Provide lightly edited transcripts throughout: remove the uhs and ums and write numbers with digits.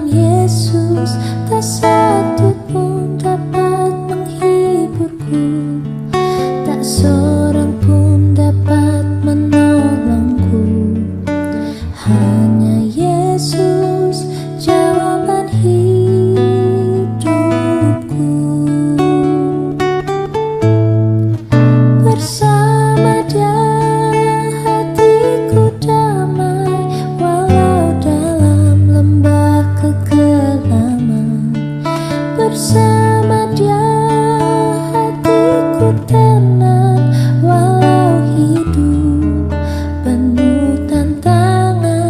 Yesus, tak satu pun dapat menghiburku, tak seorang pun dapat menolongku. Hanya Yesus jawaban hidupku. Bersama Dia hatiku damai, walau dalam lembah kegelaman. Bersama Dia hatiku tenang, walau hidup penuh tantangan.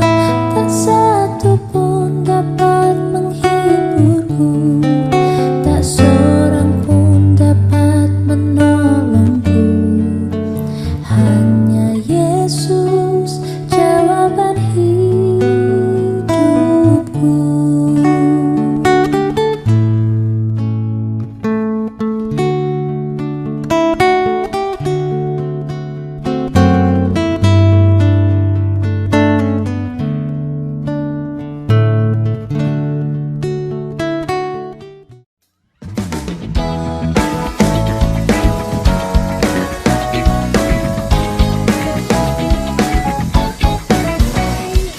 Tak satu pun dapat menghiburku, tak seorang pun dapat menolongku. Hanya Yesus jawaban hidupku.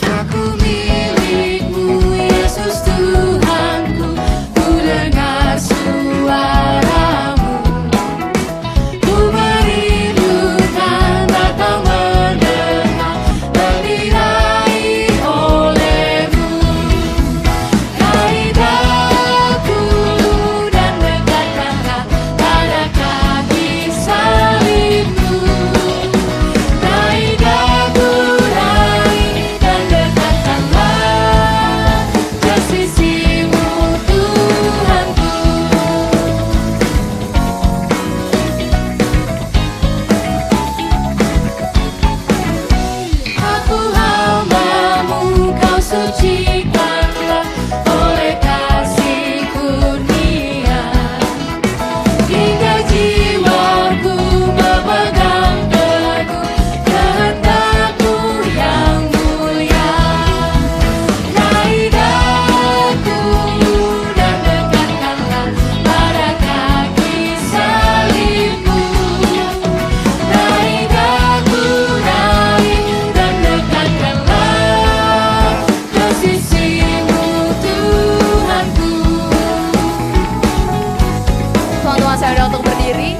Aku milikmu, Yesus Tuhanku, ku dengar suaramu. Ku merindukan datang mendengar, terdirai olehmu. Raih daku dan dekatkanlah pada kaki salibmu. Raih daku, raih dan dekatkanlah ke sisimu, Tuhanku. Aku hamba-Mu, Kau sucikanlah oleh kasih kurnia, hingga jiwaku memegang teguh kehendak-Mu yang mulia. Raih daku dan dekatkanlah pada kaki salibmu. Raih daku, raih dan dekatkanlah ke sisimu, Tuhanku. Teman-teman saya udah untuk berdiri.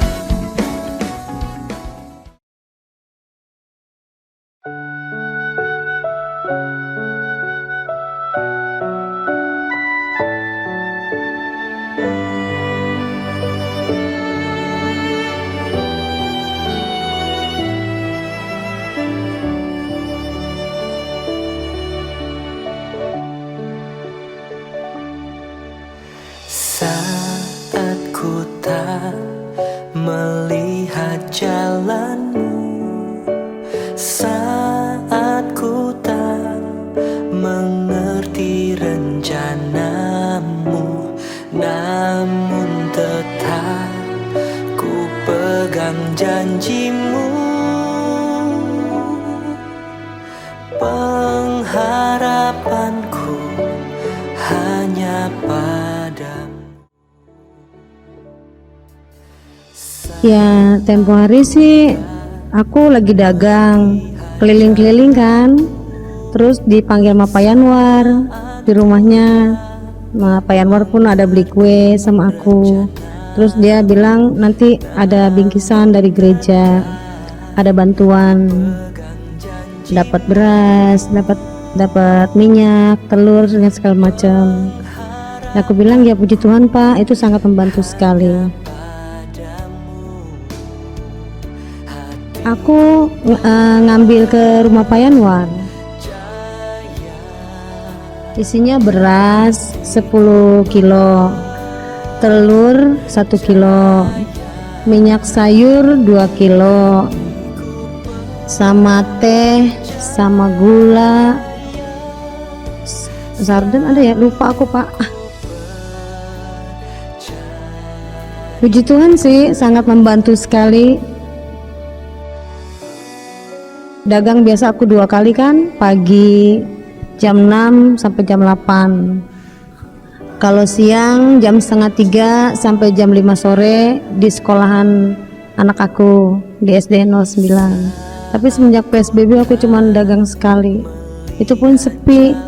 Saat ku tak melihat jalanmu, saat ku tak mengerti rencanamu, namun tetap ku pegang janjimu. Pengharapanku hanya padamu. Ya, tempo hari sih aku lagi dagang, keliling-keliling kan. Terus dipanggil sama Pak Yanwar di rumahnya. Nah, Pak Yanwar pun ada beli kue sama aku. Terus dia bilang nanti ada bingkisan dari gereja, ada bantuan, dapat beras, dapat minyak, telur dan segala macam. Aku bilang ya puji Tuhan Pak, itu sangat membantu sekali. Aku ngambil ke rumah Pak Yanwar, isinya beras 10 kilo, telur 1 kilo, minyak sayur 2 kilo, sama teh, sama gula, sarden ada ya, lupa aku Pak. Puji Tuhan sih sangat membantu sekali. Dagang biasa aku 2 kali kan, pagi jam 6 sampai jam 8, Kalau siang jam 2:30 sampai jam 5 sore di sekolahan anak aku di SD 09. Tapi semenjak PSBB aku cuma dagang sekali, itu pun sepi.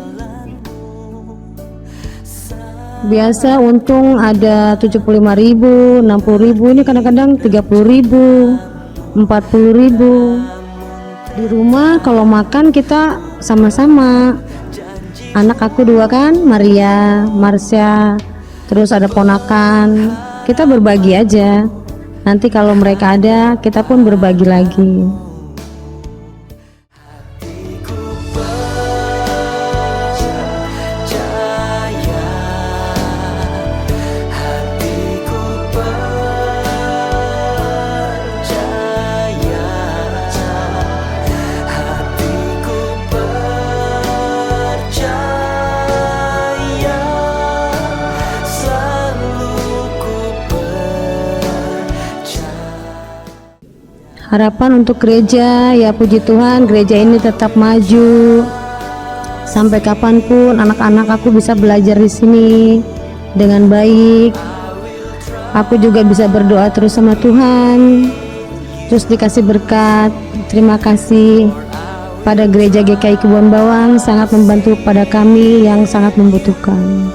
Biasa untung ada 75.000, 60.000, ini kadang-kadang 30.000, 40.000. Di rumah kalau makan kita sama-sama. Anak aku 2 kan, Maria, Marsha, terus ada ponakan. Kita berbagi aja. Nanti kalau mereka ada, kita pun berbagi lagi. Harapan untuk gereja, ya puji Tuhan gereja ini tetap maju sampai kapanpun anak-anak aku bisa belajar di sini dengan baik. Aku juga bisa berdoa terus sama Tuhan, terus dikasih berkat. Terima kasih pada gereja GKI Kebon Bawang, sangat membantu pada kami yang sangat membutuhkan.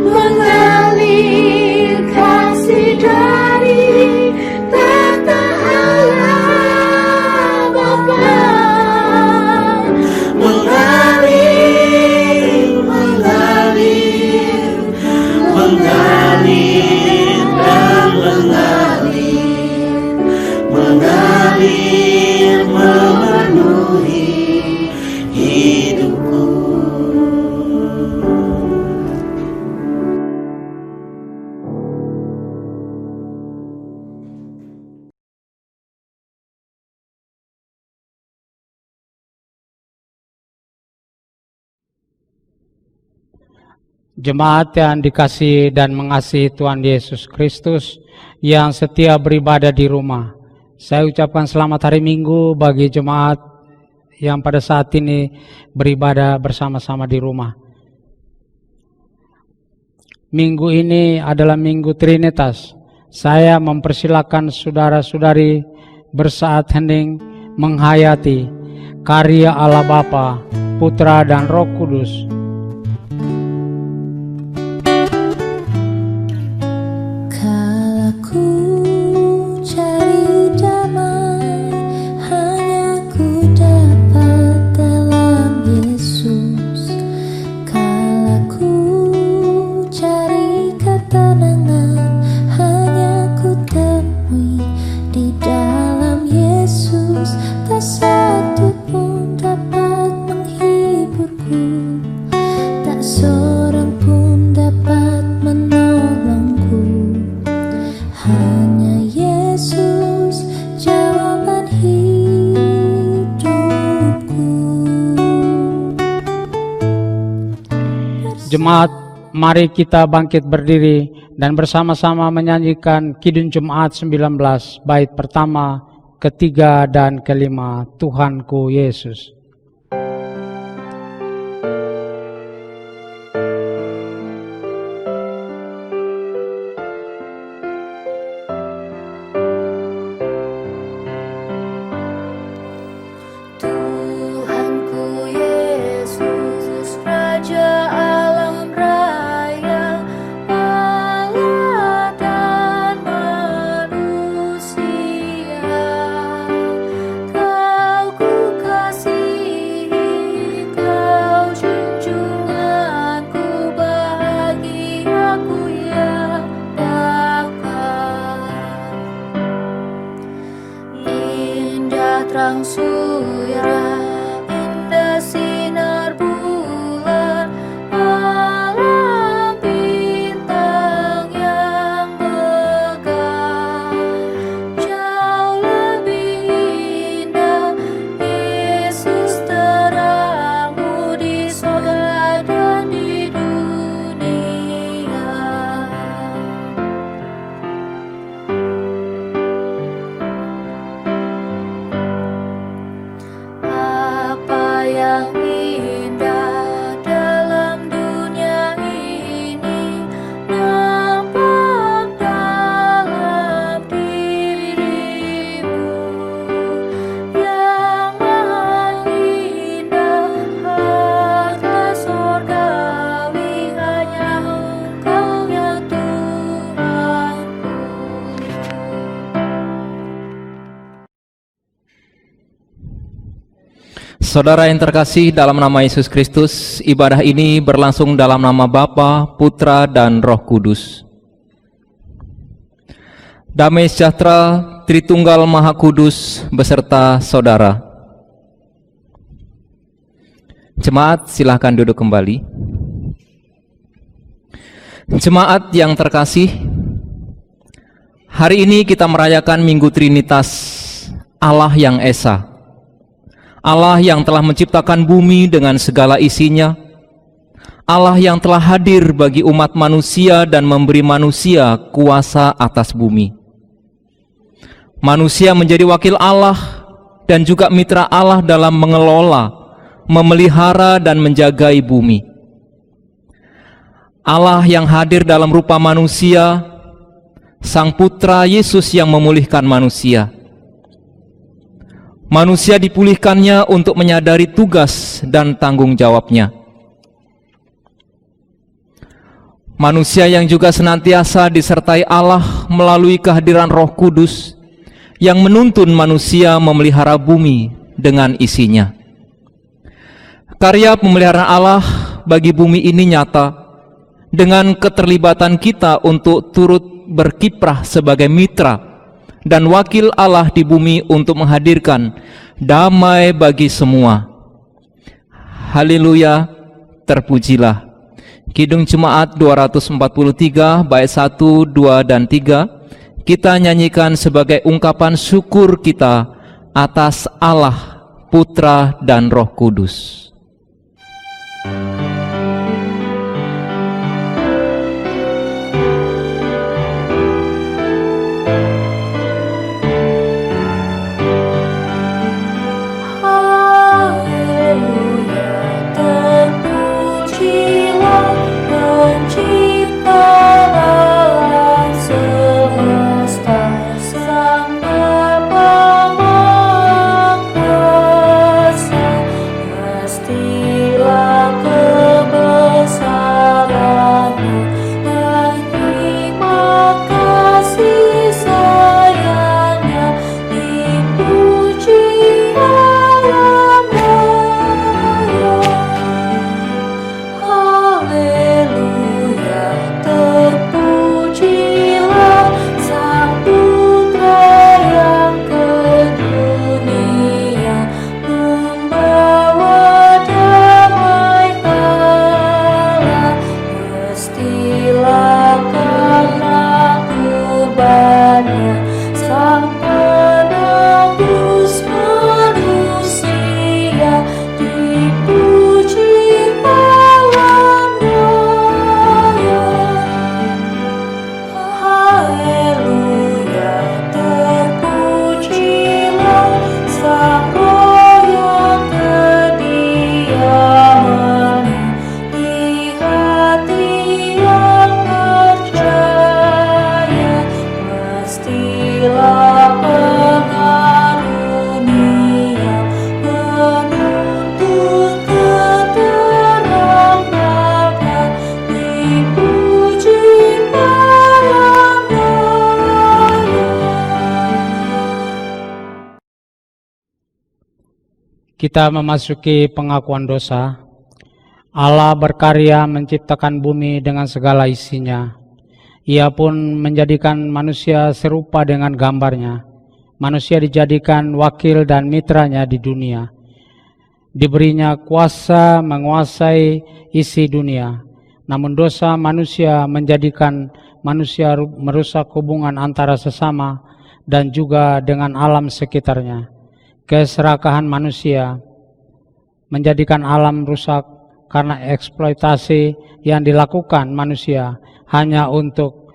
Mengalir kasih dari tata Allah. Jemaat yang dikasihi dan mengasihi Tuhan Yesus Kristus yang setia beribadah di rumah, saya ucapkan selamat hari Minggu bagi jemaat yang pada saat ini beribadah bersama-sama di rumah. Minggu ini adalah Minggu Trinitas. Saya mempersilakan saudara-saudari bersaat hening menghayati karya Allah Bapa, Putra dan Roh Kudus. Kala ku cari damai, hanya ku dapat dalam Yesus. Kala ku cari ketenangan, hanya ku temui di dalam Yesus. Tak satu pun dapat menghiburku, tak seorang pun dapat menolongku. Hanya Yesus jawaban hidupku. Jemaat, mari kita bangkit berdiri dan bersama-sama menyanyikan Kidung Jemaat 19, bait pertama, ketiga, dan kelima, Tuhanku Yesus. Tuhanku Yesus, Raja alam raya, Allah dan manusia. Kau ku kasihi, Kau junjunganku, bahagiaku yang dapat. Indah terang surya, indah sinar bulan, alam bintang yang megah. Jauh lebih indah Yesus terangmu di sorga dan di dunia. Apa yang indah dalam dunia ini nampak dalam dirimu. Yang maha indah harta sorgawi, hanya Engkau ya Tuhanku. Saudara yang terkasih dalam nama Yesus Kristus, ibadah ini berlangsung dalam nama Bapa, Putra, dan Roh Kudus. Damai sejahtera Tritunggal Maha Kudus beserta saudara. Jemaat, silakan duduk kembali. Jemaat yang terkasih, hari ini kita merayakan Minggu Trinitas, Allah yang Esa. Allah yang telah menciptakan bumi dengan segala isinya, Allah yang telah hadir bagi umat manusia dan memberi manusia kuasa atas bumi. Manusia menjadi wakil Allah dan juga mitra Allah dalam mengelola, memelihara dan menjagai bumi. Allah yang hadir dalam rupa manusia, Sang Putra Yesus yang memulihkan manusia. Manusia dipulihkannya untuk menyadari tugas dan tanggung jawabnya. Manusia yang juga senantiasa disertai Allah melalui kehadiran Roh Kudus yang menuntun manusia memelihara bumi dengan isinya. Karya pemeliharaan Allah bagi bumi ini nyata dengan keterlibatan kita untuk turut berkiprah sebagai mitra dan wakil Allah di bumi untuk menghadirkan damai bagi semua. Haleluya, terpujilah. Kidung Jemaat 243 bait 1, 2, dan 3 kita nyanyikan sebagai ungkapan syukur kita atas Allah, Putra, dan Roh Kudus. Kita memasuki pengakuan dosa. Allah berkarya menciptakan bumi dengan segala isinya. Ia pun menjadikan manusia serupa dengan gambarnya. Manusia dijadikan wakil dan mitranya di dunia. Diberinya kuasa menguasai isi dunia. Namun dosa manusia menjadikan manusia merusak hubungan antara sesama dan juga dengan alam sekitarnya. Keserakahan manusia menjadikan alam rusak karena eksploitasi yang dilakukan manusia hanya untuk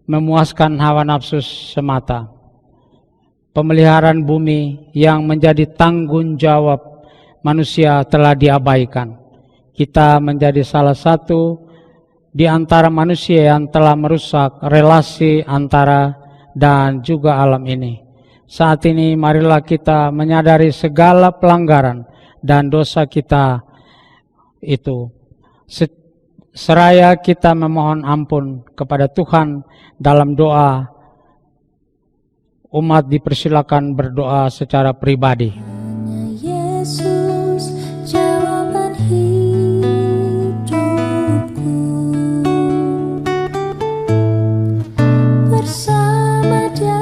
memuaskan hawa nafsu semata. Pemeliharaan bumi yang menjadi tanggung jawab manusia telah diabaikan. Kita menjadi salah satu di antara manusia yang telah merusak relasi antara dan juga alam ini. Saat ini marilah kita menyadari segala pelanggaran dan dosa kita itu. Seraya kita memohon ampun kepada Tuhan dalam doa, umat dipersilakan berdoa secara pribadi. Hanya Yesus jawaban hidupku. Bersama Dia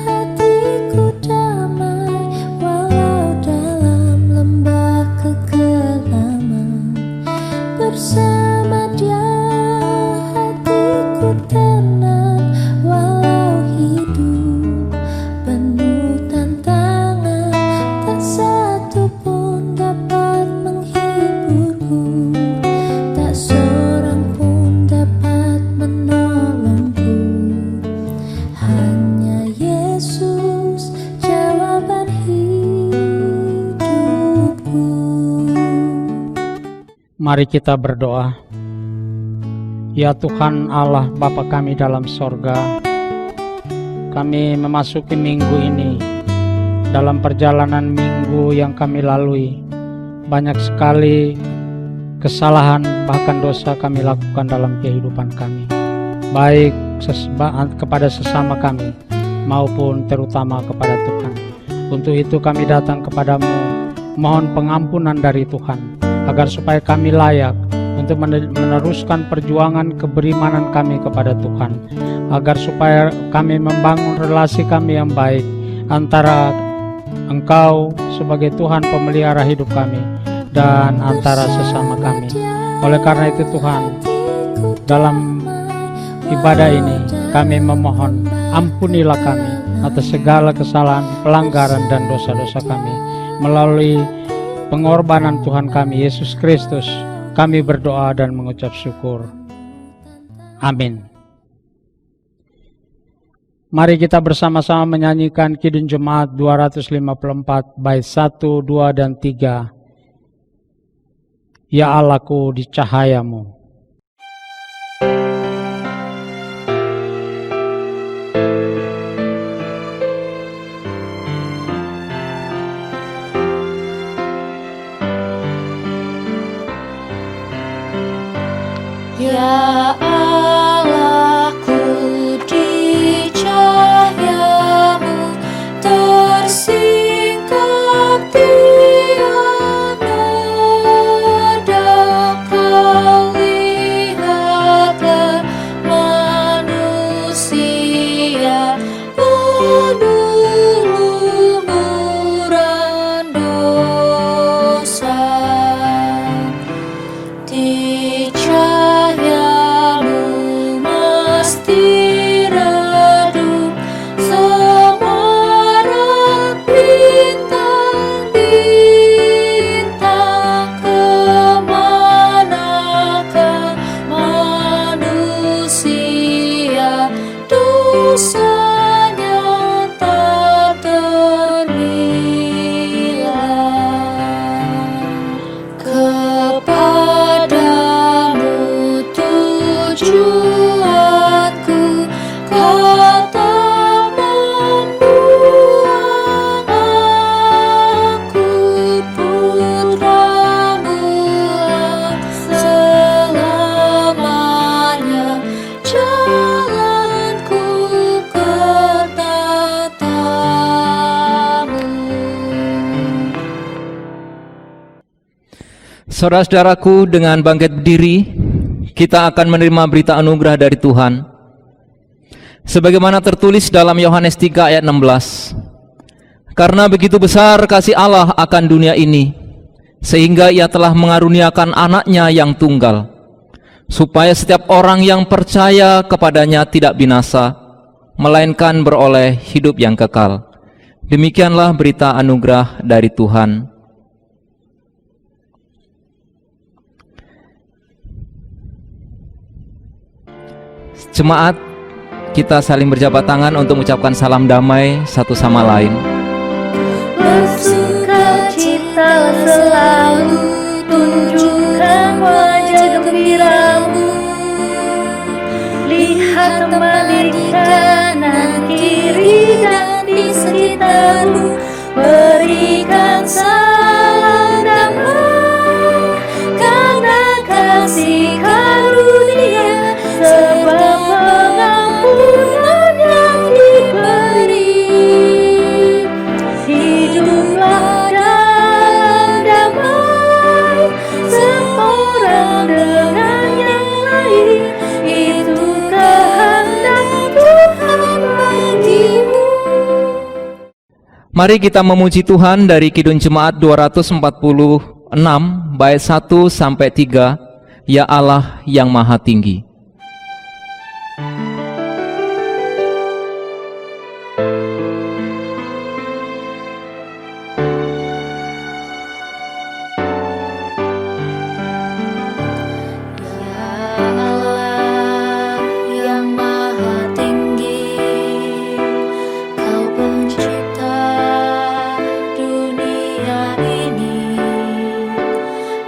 hatiku damai, walau dalam lembah kekelaman. Bersama Dia hatiku tenang, walau hidup penuh tantangan. Tak satu pun dapat menghiburku, tak seorang pun dapat menolongku. Hanya Yesus jawaban hidupku. Mari kita berdoa. Ya Tuhan Allah Bapa kami dalam sorga, kami memasuki minggu ini. Dalam perjalanan minggu yang kami lalui, banyak sekali kesalahan bahkan dosa kami lakukan dalam kehidupan kami, baik kepada sesama kami maupun terutama kepada Tuhan. Untuk itu kami datang kepadamu, mohon pengampunan dari Tuhan, agar supaya kami layak untuk meneruskan perjuangan keberimanan kami kepada Tuhan, agar supaya kami membangun relasi kami yang baik antara Engkau sebagai Tuhan pemelihara hidup kami dan antara sesama kami. Oleh karena itu Tuhan, dalam ibadah ini kami memohon, ampunilah kami atas segala kesalahan, pelanggaran dan dosa-dosa kami. Melalui pengorbanan Tuhan kami Yesus Kristus, kami berdoa dan mengucap syukur. Amin. Mari kita bersama-sama menyanyikan Kidung Jemaat 254 bait 1, 2 dan 3. Ya Allahku di cahayamu. Ya Allahku di cahayamu, tersingkap tiada kali Saudara-saudaraku, dengan bangkit berdiri, kita akan menerima berita anugerah dari Tuhan. Sebagaimana tertulis dalam Yohanes 3 ayat 16. Karena begitu besar kasih Allah akan dunia ini, sehingga Ia telah mengaruniakan anaknya yang tunggal, supaya setiap orang yang percaya kepadanya tidak binasa, melainkan beroleh hidup yang kekal. Demikianlah berita anugerah dari Tuhan. Jemaat, kita saling berjabat tangan untuk mengucapkan salam damai satu sama lain. Bersukacita selalu, tunjukkan wajah gembiramu. Lihat teman di kanan kiri dan di sekitarmu, berikan salam damai, karena kasih karunia sebab pengampunan yang diberi. Hiduplah dalam damai, seorang dengan yang lain, itu kehendak Tuhan bagimu. Mari kita memuji Tuhan dari Kidung Jemaat 246 bait 1 sampai 3. Ya Allah yang Maha Tinggi. Allah yang Maha Tinggi, Kau pencipta dunia ini.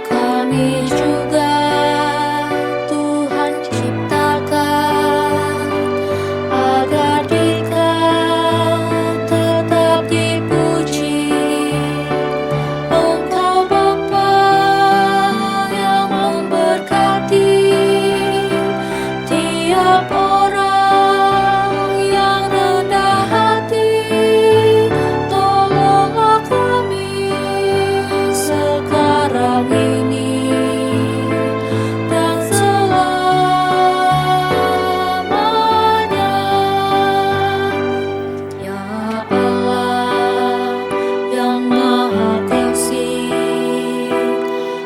Kami juga Tuhan ciptakan agar Dikau tetap dipuji. Engkau Bapa yang memberkati tiap orang yang rendah hati. Tolonglah kami sekarang ini dan selamanya. Ya Allah yang Maha Kasih,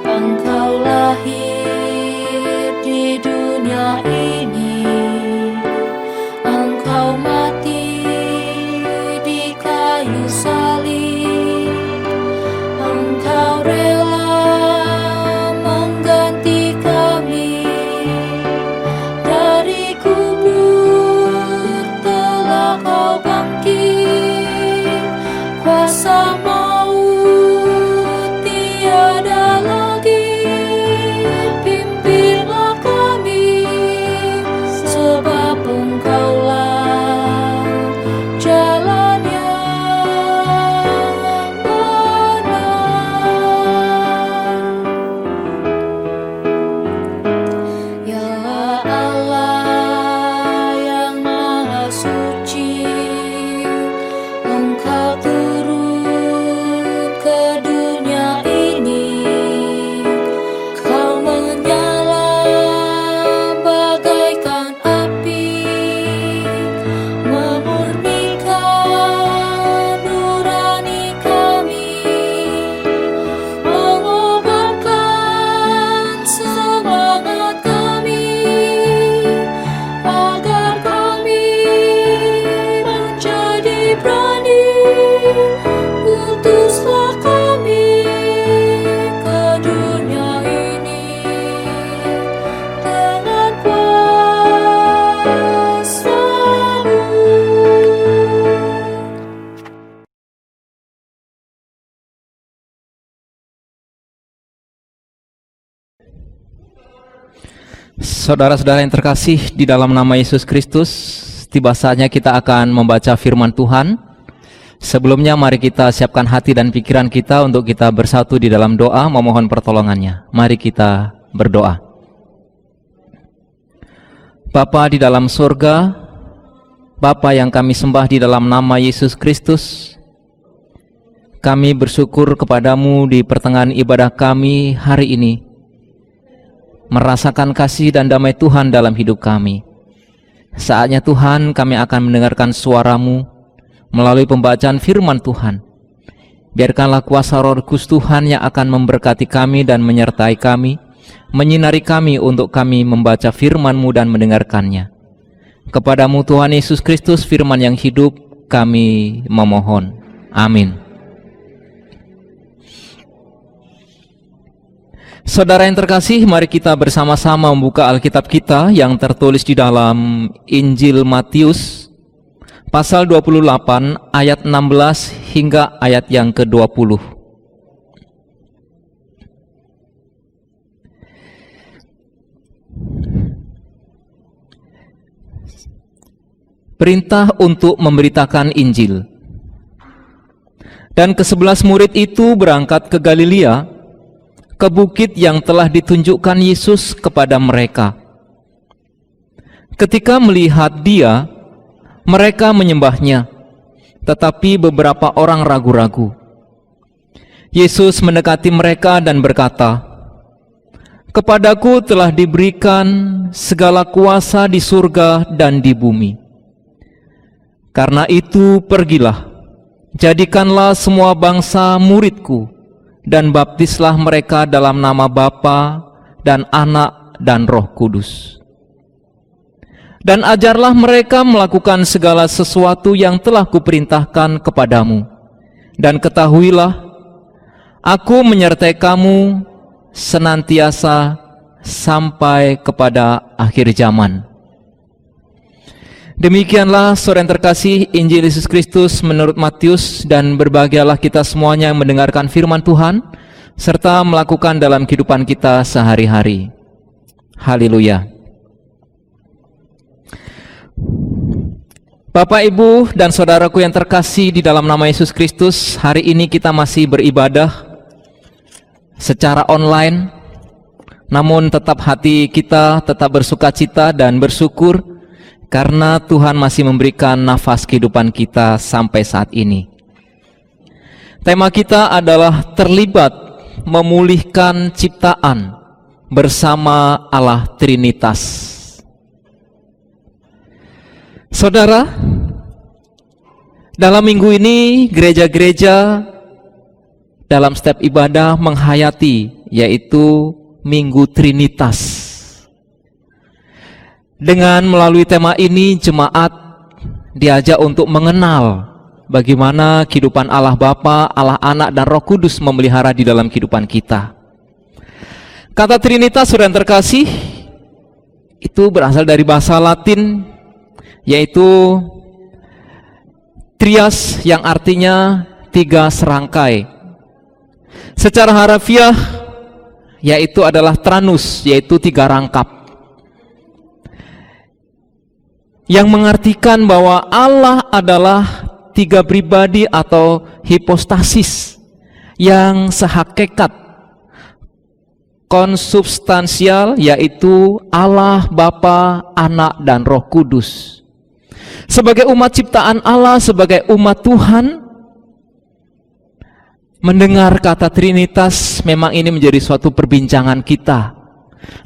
Engkau lahir di dunia ini. Engkau mati di kayu salib. Engkau rela mengganti kami. Dari kubur telah Kau bangkit. Kuasa maut tiada lagi. Pimpinlah kami, sebab Engkaulah jalan yang benar. Ya Allah yang Maha Suci, Engkau turun ke dunia ini. Kau menyala bagaikan api, memurnikan nurani kami, mengobarkan semangat kami, agar kami menjadi berani. Utuslah kami ke dunia ini dengan kuasa-Mu. Saudara-saudara yang terkasih di dalam nama Yesus Kristus, tiba saatnya kita akan membaca firman Tuhan. Sebelumnya mari kita siapkan hati dan pikiran kita untuk kita bersatu di dalam doa memohon pertolongannya. Mari kita berdoa. Bapa di dalam surga, Bapa yang kami sembah di dalam nama Yesus Kristus, Kami bersyukur kepadamu di pertengahan ibadah kami hari ini, merasakan kasih dan damai Tuhan dalam hidup kami. Saatnya Tuhan, kami akan mendengarkan suara-Mu melalui pembacaan firman Tuhan. Biarkanlah kuasa Roh Kudus Tuhan yang akan memberkati kami dan menyertai kami, menyinari kami untuk kami membaca firman-Mu dan mendengarkannya. Kepadamu Tuhan Yesus Kristus, firman yang hidup, kami memohon. Amin. Saudara yang terkasih, mari kita bersama-sama membuka Alkitab kita yang tertulis di dalam Injil Matius pasal 28 ayat 16 hingga ayat yang ke-20. Perintah untuk memberitakan Injil. Dan ke-11 murid itu berangkat ke Galilea, ke bukit yang telah ditunjukkan Yesus kepada mereka. Ketika melihat Dia, mereka menyembahnya, tetapi beberapa orang ragu-ragu. Yesus mendekati mereka dan berkata, "Kepadaku telah diberikan segala kuasa di surga dan di bumi. Karena itu pergilah, jadikanlah semua bangsa muridku, dan baptislah mereka dalam nama Bapa dan Anak dan Roh Kudus. Dan ajarlah mereka melakukan segala sesuatu yang telah kuperintahkan kepadamu. Dan ketahuilah, aku menyertai kamu senantiasa sampai kepada akhir zaman." Demikianlah saudara yang terkasih, Injil Yesus Kristus menurut Matius, dan berbahagialah kita semuanya yang mendengarkan firman Tuhan serta melakukan dalam kehidupan kita sehari-hari. Haleluya. Bapak, Ibu, dan saudaraku yang terkasih di dalam nama Yesus Kristus, hari ini kita masih beribadah secara online, namun tetap hati kita tetap bersukacita dan bersyukur karena Tuhan masih memberikan nafas kehidupan kita sampai saat ini. Tema kita adalah terlibat memulihkan ciptaan bersama Allah Trinitas. Saudara, dalam minggu ini gereja-gereja dalam setiap ibadah menghayati, yaitu Minggu Trinitas. Dengan melalui tema ini, jemaat diajak untuk mengenal bagaimana kehidupan Allah Bapa, Allah Anak, dan Roh Kudus memelihara di dalam kehidupan kita. Kata Trinitas, saudara yang terkasih, itu berasal dari bahasa Latin, yaitu trias, yang artinya tiga serangkai. Secara harafiah, yaitu adalah tranus, yaitu tiga rangkap, yang mengartikan bahwa Allah adalah tiga pribadi atau hipostasis yang sehakikat, konsubstansial, yaitu Allah Bapa, Anak, dan Roh Kudus. Sebagai umat ciptaan Allah, sebagai umat Tuhan, mendengar kata Trinitas memang ini menjadi suatu perbincangan kita.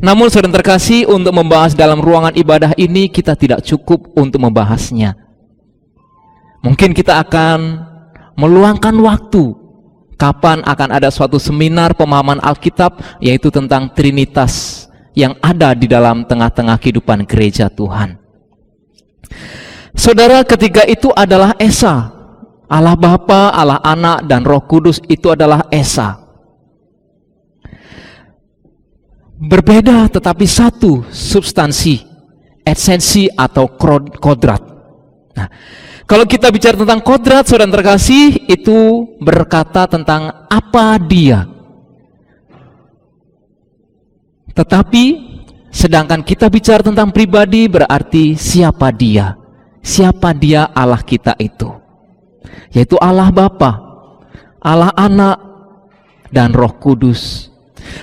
Namun saudara terkasih, untuk membahas dalam ruangan ibadah ini kita tidak cukup untuk membahasnya. Mungkin kita akan meluangkan waktu kapan akan ada suatu seminar pemahaman Alkitab, yaitu tentang Trinitas yang ada di dalam tengah-tengah kehidupan gereja Tuhan. Saudara, ketiga itu adalah Esa. Allah Bapa, Allah Anak, dan Roh Kudus itu adalah Esa. Berbeda tetapi satu substansi, esensi atau kodrat. Nah, kalau kita bicara tentang kodrat, saudara terkasih, itu berkata tentang apa Dia. Tetapi sedangkan kita bicara tentang pribadi, berarti siapa Dia. Siapa Dia Allah kita itu, yaitu Allah Bapa, Allah Anak, dan Roh Kudus.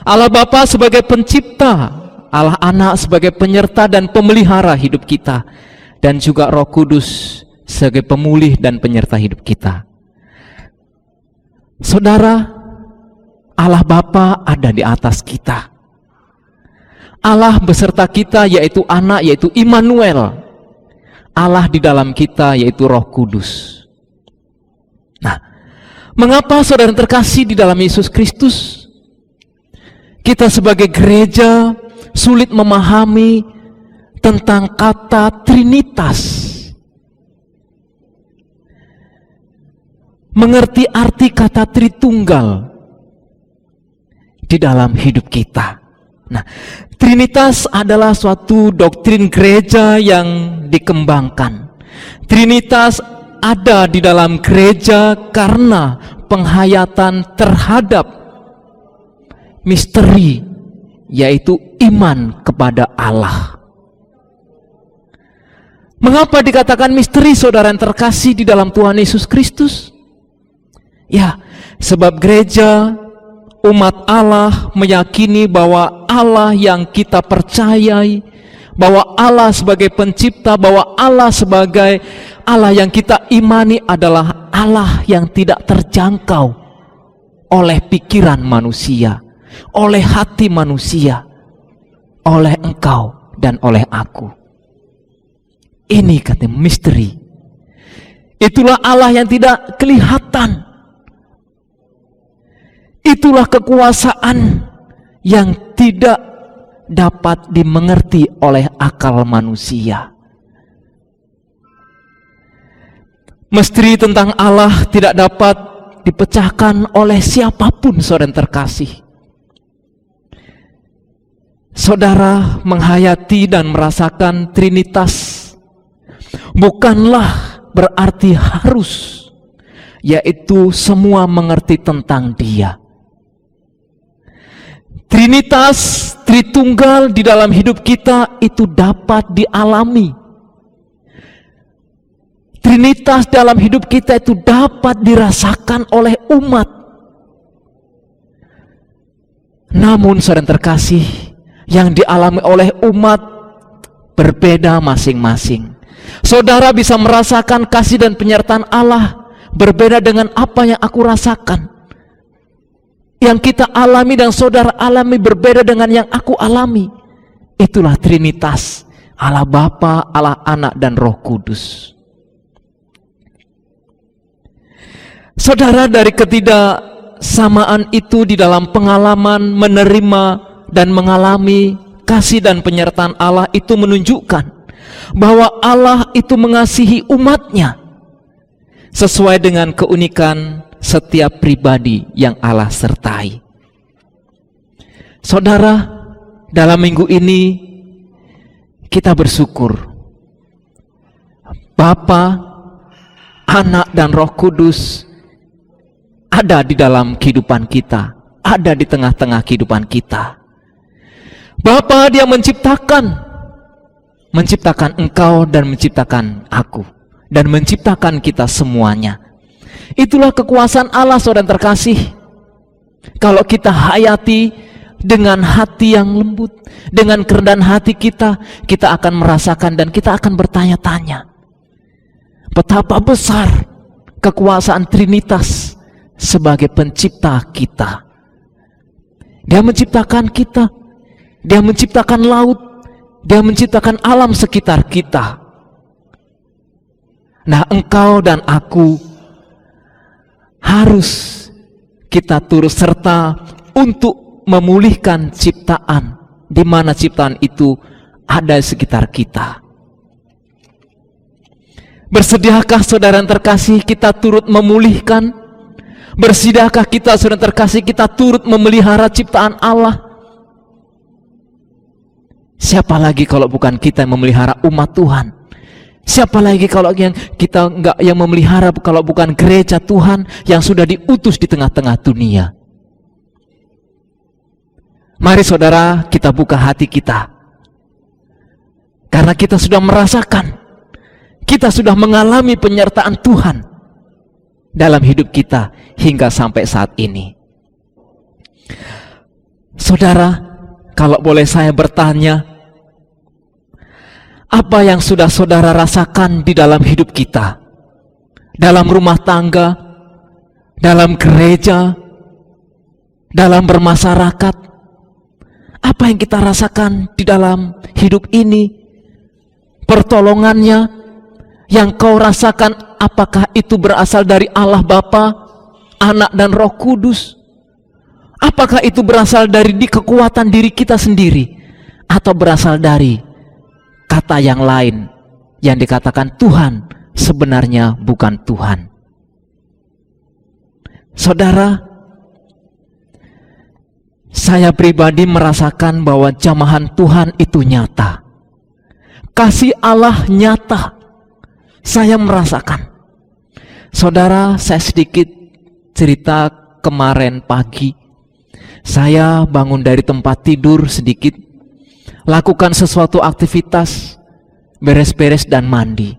Allah Bapa sebagai pencipta, Allah Anak sebagai penyerta dan pemelihara hidup kita, dan juga Roh Kudus sebagai pemulih dan penyerta hidup kita. Saudara, Allah Bapa ada di atas kita. Allah beserta kita, yaitu Anak, yaitu Immanuel. Allah di dalam kita, yaitu Roh Kudus. Nah, mengapa saudara terkasih di dalam Yesus Kristus, kita sebagai gereja sulit memahami tentang kata Trinitas? Mengerti arti kata Tritunggal di dalam hidup kita. Nah, Trinitas adalah suatu doktrin gereja yang dikembangkan. Trinitas ada di dalam gereja karena penghayatan terhadap misteri, yaitu iman kepada Allah. Mengapa dikatakan misteri, saudara yang terkasih di dalam Tuhan Yesus Kristus? Ya, sebab gereja, umat Allah meyakini bahwa Allah yang kita percayai, bahwa Allah sebagai pencipta, bahwa Allah sebagai Allah yang kita imani adalah Allah yang tidak terjangkau oleh pikiran manusia, oleh hati manusia, oleh engkau dan oleh aku. Ini kata misteri. Itulah Allah yang tidak kelihatan. Itulah kekuasaan yang tidak dapat dimengerti oleh akal manusia. Misteri tentang Allah tidak dapat dipecahkan oleh siapapun, saudara terkasih. Saudara menghayati dan merasakan Trinitas bukanlah berarti harus, yaitu semua mengerti tentang Dia. Trinitas, Tritunggal di dalam hidup kita itu dapat dialami. Trinitas dalam hidup kita itu dapat dirasakan oleh umat. Namun saudara terkasih, yang dialami oleh umat berbeda masing-masing. Saudara bisa merasakan kasih dan penyertaan Allah berbeda dengan apa yang aku rasakan. Yang kita alami dan saudara alami berbeda dengan yang aku alami. Itulah Trinitas, Allah Bapa, Allah Anak, dan Roh Kudus. Saudara, dari ketidaksamaan itu di dalam pengalaman menerima dan mengalami kasih dan penyertaan Allah itu menunjukkan bahwa Allah itu mengasihi umatnya sesuai dengan keunikan setiap pribadi yang Allah sertai. Saudara, dalam minggu ini kita bersyukur Bapa, Anak, dan Roh Kudus ada di dalam kehidupan kita, ada di tengah-tengah kehidupan kita. Bapa, Dia menciptakan engkau dan menciptakan aku dan menciptakan kita semuanya. Itulah kekuasaan Allah, saudara terkasih. Kalau kita hayati dengan hati yang lembut, dengan kerendahan hati kita akan merasakan dan kita akan bertanya-tanya betapa besar kekuasaan Trinitas sebagai pencipta kita. Dia menciptakan kita, Dia menciptakan laut, Dia menciptakan alam sekitar kita. Nah, engkau dan aku harus kita turut serta untuk memulihkan ciptaan, di mana ciptaan itu ada di sekitar kita. Bersediakah saudara yang terkasih kita turut memulihkan? Bersediakah kita saudara terkasih kita turut memelihara ciptaan Allah? Siapa lagi kalau bukan kita yang memelihara umat Tuhan? Siapa lagi kalau yang kita yang memelihara kalau bukan gereja Tuhan yang sudah diutus di tengah-tengah dunia? Mari saudara, kita buka hati kita. Karena kita sudah merasakan, kita sudah mengalami penyertaan Tuhan dalam hidup kita hingga sampai saat ini. Saudara, kalau boleh saya bertanya, apa yang sudah saudara rasakan di dalam hidup kita? Dalam rumah tangga, dalam gereja, dalam bermasyarakat, apa yang kita rasakan di dalam hidup ini, pertolongannya yang kau rasakan, apakah itu berasal dari Allah Bapa, Anak dan Roh Kudus? Apakah itu berasal dari kekuatan diri kita sendiri, atau berasal dari kata yang lain yang dikatakan Tuhan sebenarnya bukan Tuhan? Saudara, saya pribadi merasakan bahwa jamahan Tuhan itu nyata. Kasih Allah nyata. Saya merasakan. Saudara, saya sedikit cerita kemarin pagi. Saya bangun dari tempat tidur sedikit, lakukan sesuatu aktivitas, beres-beres dan mandi.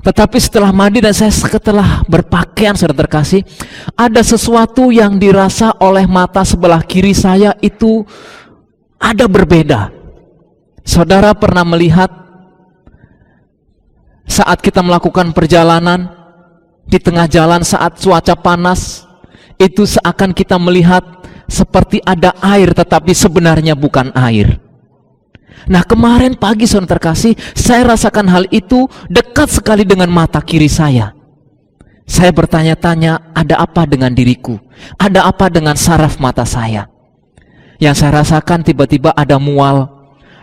Tetapi setelah mandi dan saya setelah berpakaian, saudara terkasih, ada sesuatu yang dirasa oleh mata sebelah kiri saya itu ada berbeda. Saudara pernah melihat saat kita melakukan perjalanan di tengah jalan saat cuaca panas, itu seakan kita melihat seperti ada air tetapi sebenarnya bukan air. Nah, kemarin pagi saudara terkasih, saya rasakan hal itu dekat sekali dengan mata kiri saya. Saya bertanya-tanya, ada apa dengan diriku? Ada apa dengan saraf mata saya? Yang saya rasakan tiba-tiba ada mual.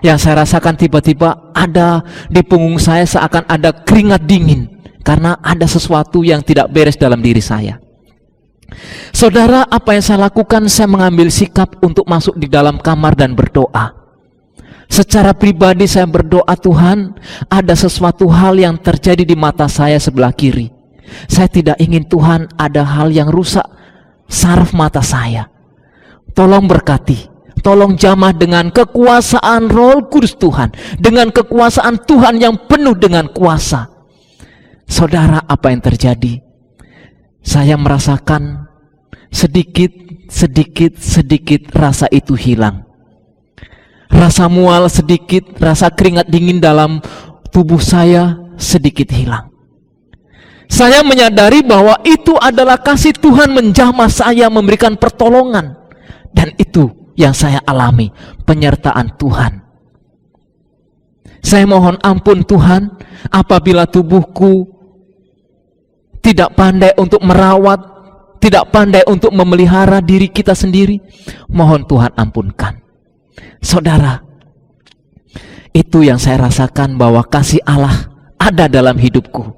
Yang saya rasakan tiba-tiba ada di punggung saya seakan ada keringat dingin, karena ada sesuatu yang tidak beres dalam diri saya. Saudara, apa yang saya lakukan? Saya mengambil sikap untuk masuk di dalam kamar dan berdoa. Secara pribadi saya berdoa, Tuhan, ada sesuatu hal yang terjadi di mata saya sebelah kiri. Saya tidak ingin, Tuhan, ada hal yang rusak saraf mata saya. Tolong berkati, tolong jamah dengan kekuasaan Roh Kudus Tuhan, dengan kekuasaan Tuhan yang penuh dengan kuasa. Saudara, apa yang terjadi? Saya merasakan sedikit rasa itu hilang. Rasa mual sedikit, rasa keringat dingin dalam tubuh saya sedikit hilang. Saya menyadari bahwa itu adalah kasih Tuhan menjamah saya, memberikan pertolongan. Dan itu yang saya alami, penyertaan Tuhan. Saya mohon ampun Tuhan, apabila tubuhku tidak pandai untuk merawat, tidak pandai untuk memelihara diri kita sendiri, mohon Tuhan ampunkan. Saudara, itu yang saya rasakan, bahwa kasih Allah ada dalam hidupku.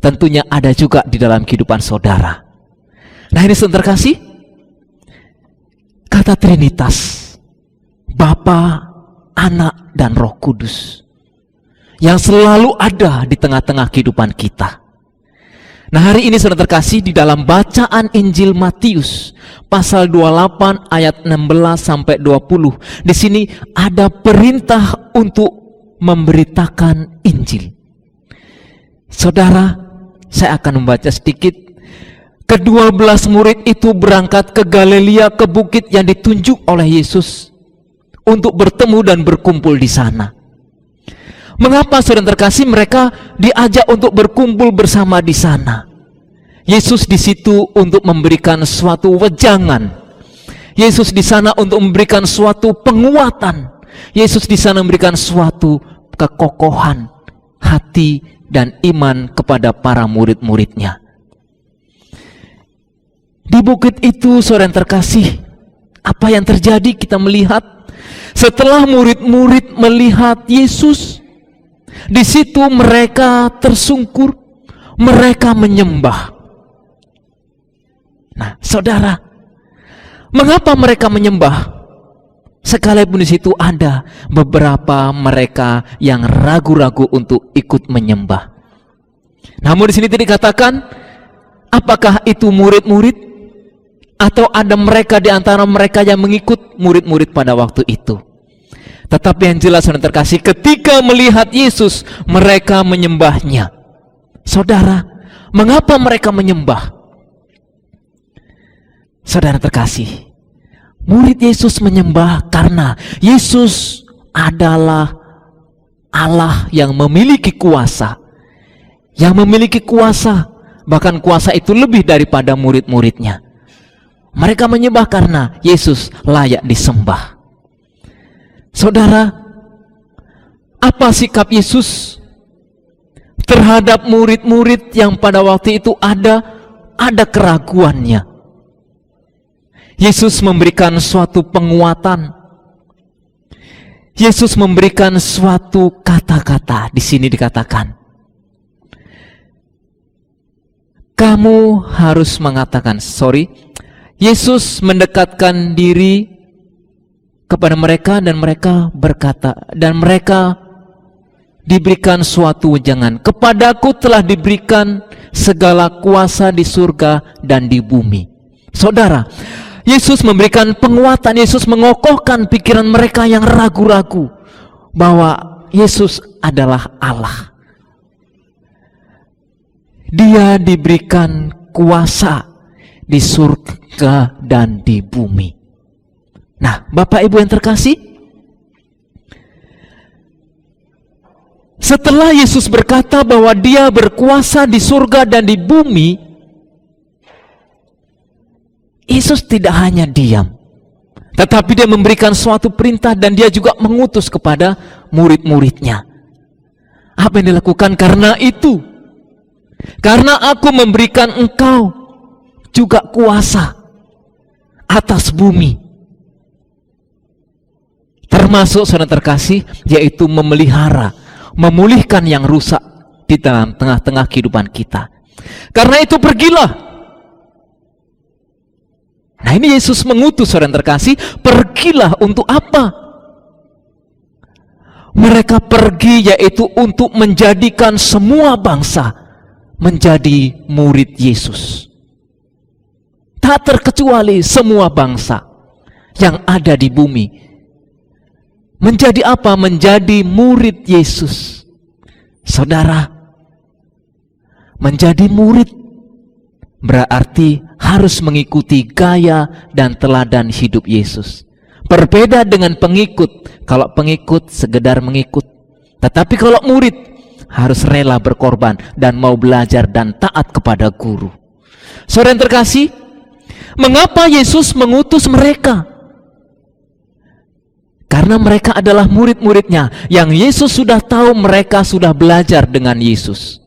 Tentunya ada juga di dalam kehidupan saudara. Nah, ini saudara kasih, kata Trinitas, Bapa, Anak, dan Roh Kudus, yang selalu ada di tengah-tengah kehidupan kita. Nah, hari ini saudara terkasih, di dalam bacaan Injil Matius pasal 28 ayat 16 sampai 20, di sini ada perintah untuk memberitakan Injil. Saudara, saya akan membaca sedikit. Ke-12 murid itu berangkat ke Galilea, ke bukit yang ditunjuk oleh Yesus untuk bertemu dan berkumpul di sana. Mengapa saudara terkasih mereka diajak untuk berkumpul bersama di sana? Yesus di situ untuk memberikan suatu wejangan. Yesus di sana untuk memberikan suatu penguatan. Yesus di sana memberikan suatu kekokohan hati dan iman kepada para murid-muridnya. Di bukit itu saudara terkasih, apa yang terjadi? Kita melihat setelah murid-murid melihat Yesus, di situ mereka tersungkur, mereka menyembah. Nah, saudara, mengapa mereka menyembah? Sekalipun di situ ada beberapa mereka yang ragu-ragu untuk ikut menyembah. Namun di sini tidak dikatakan apakah itu murid-murid atau ada mereka di antara mereka yang mengikut murid-murid pada waktu itu. Tetapi yang jelas saudara terkasih, ketika melihat Yesus, mereka menyembahnya. Saudara, mengapa mereka menyembah? Saudara terkasih, murid Yesus menyembah karena Yesus adalah Allah yang memiliki kuasa. Yang memiliki kuasa Bahkan kuasa itu lebih daripada murid-muridnya. Mereka menyembah karena Yesus layak disembah. Saudara, apa sikap Yesus terhadap murid-murid yang pada waktu itu ada keraguannya? Yesus memberikan suatu penguatan. Yesus memberikan suatu kata-kata. Di sini dikatakan, kamu harus mengatakan, Yesus mendekatkan diri kepada mereka dan mereka berkata, dan mereka diberikan suatu wejangan. Kepadaku telah diberikan segala kuasa di surga dan di bumi. Saudara, Yesus memberikan penguatan. Yesus mengokohkan pikiran mereka yang ragu-ragu bahwa Yesus adalah Allah. Dia diberikan kuasa di surga dan di bumi. Nah, Bapak Ibu yang terkasih, setelah Yesus berkata bahwa dia berkuasa di surga dan di bumi, Yesus tidak hanya diam, tetapi dia memberikan suatu perintah dan dia juga mengutus kepada murid-muridnya. Apa yang dilakukan? Karena aku memberikan engkau juga kuasa atas bumi, termasuk saudara terkasih, yaitu memelihara, memulihkan yang rusak di dalam tengah-tengah kehidupan kita. Karena itu pergilah. Nah, ini Yesus mengutus saudara terkasih, pergilah untuk apa? Mereka pergi yaitu untuk menjadikan semua bangsa menjadi murid Yesus. Tak terkecuali semua bangsa yang ada di bumi. Menjadi apa? Menjadi murid Yesus. Saudara, menjadi murid berarti harus mengikuti gaya dan teladan hidup Yesus. Berbeda dengan pengikut. Kalau pengikut sekedar mengikut, tetapi kalau murid harus rela berkorban dan mau belajar dan taat kepada guru. Saudara yang terkasih, mengapa Yesus mengutus mereka? Karena mereka adalah murid-muridnya yang Yesus sudah tahu mereka sudah belajar dengan Yesus.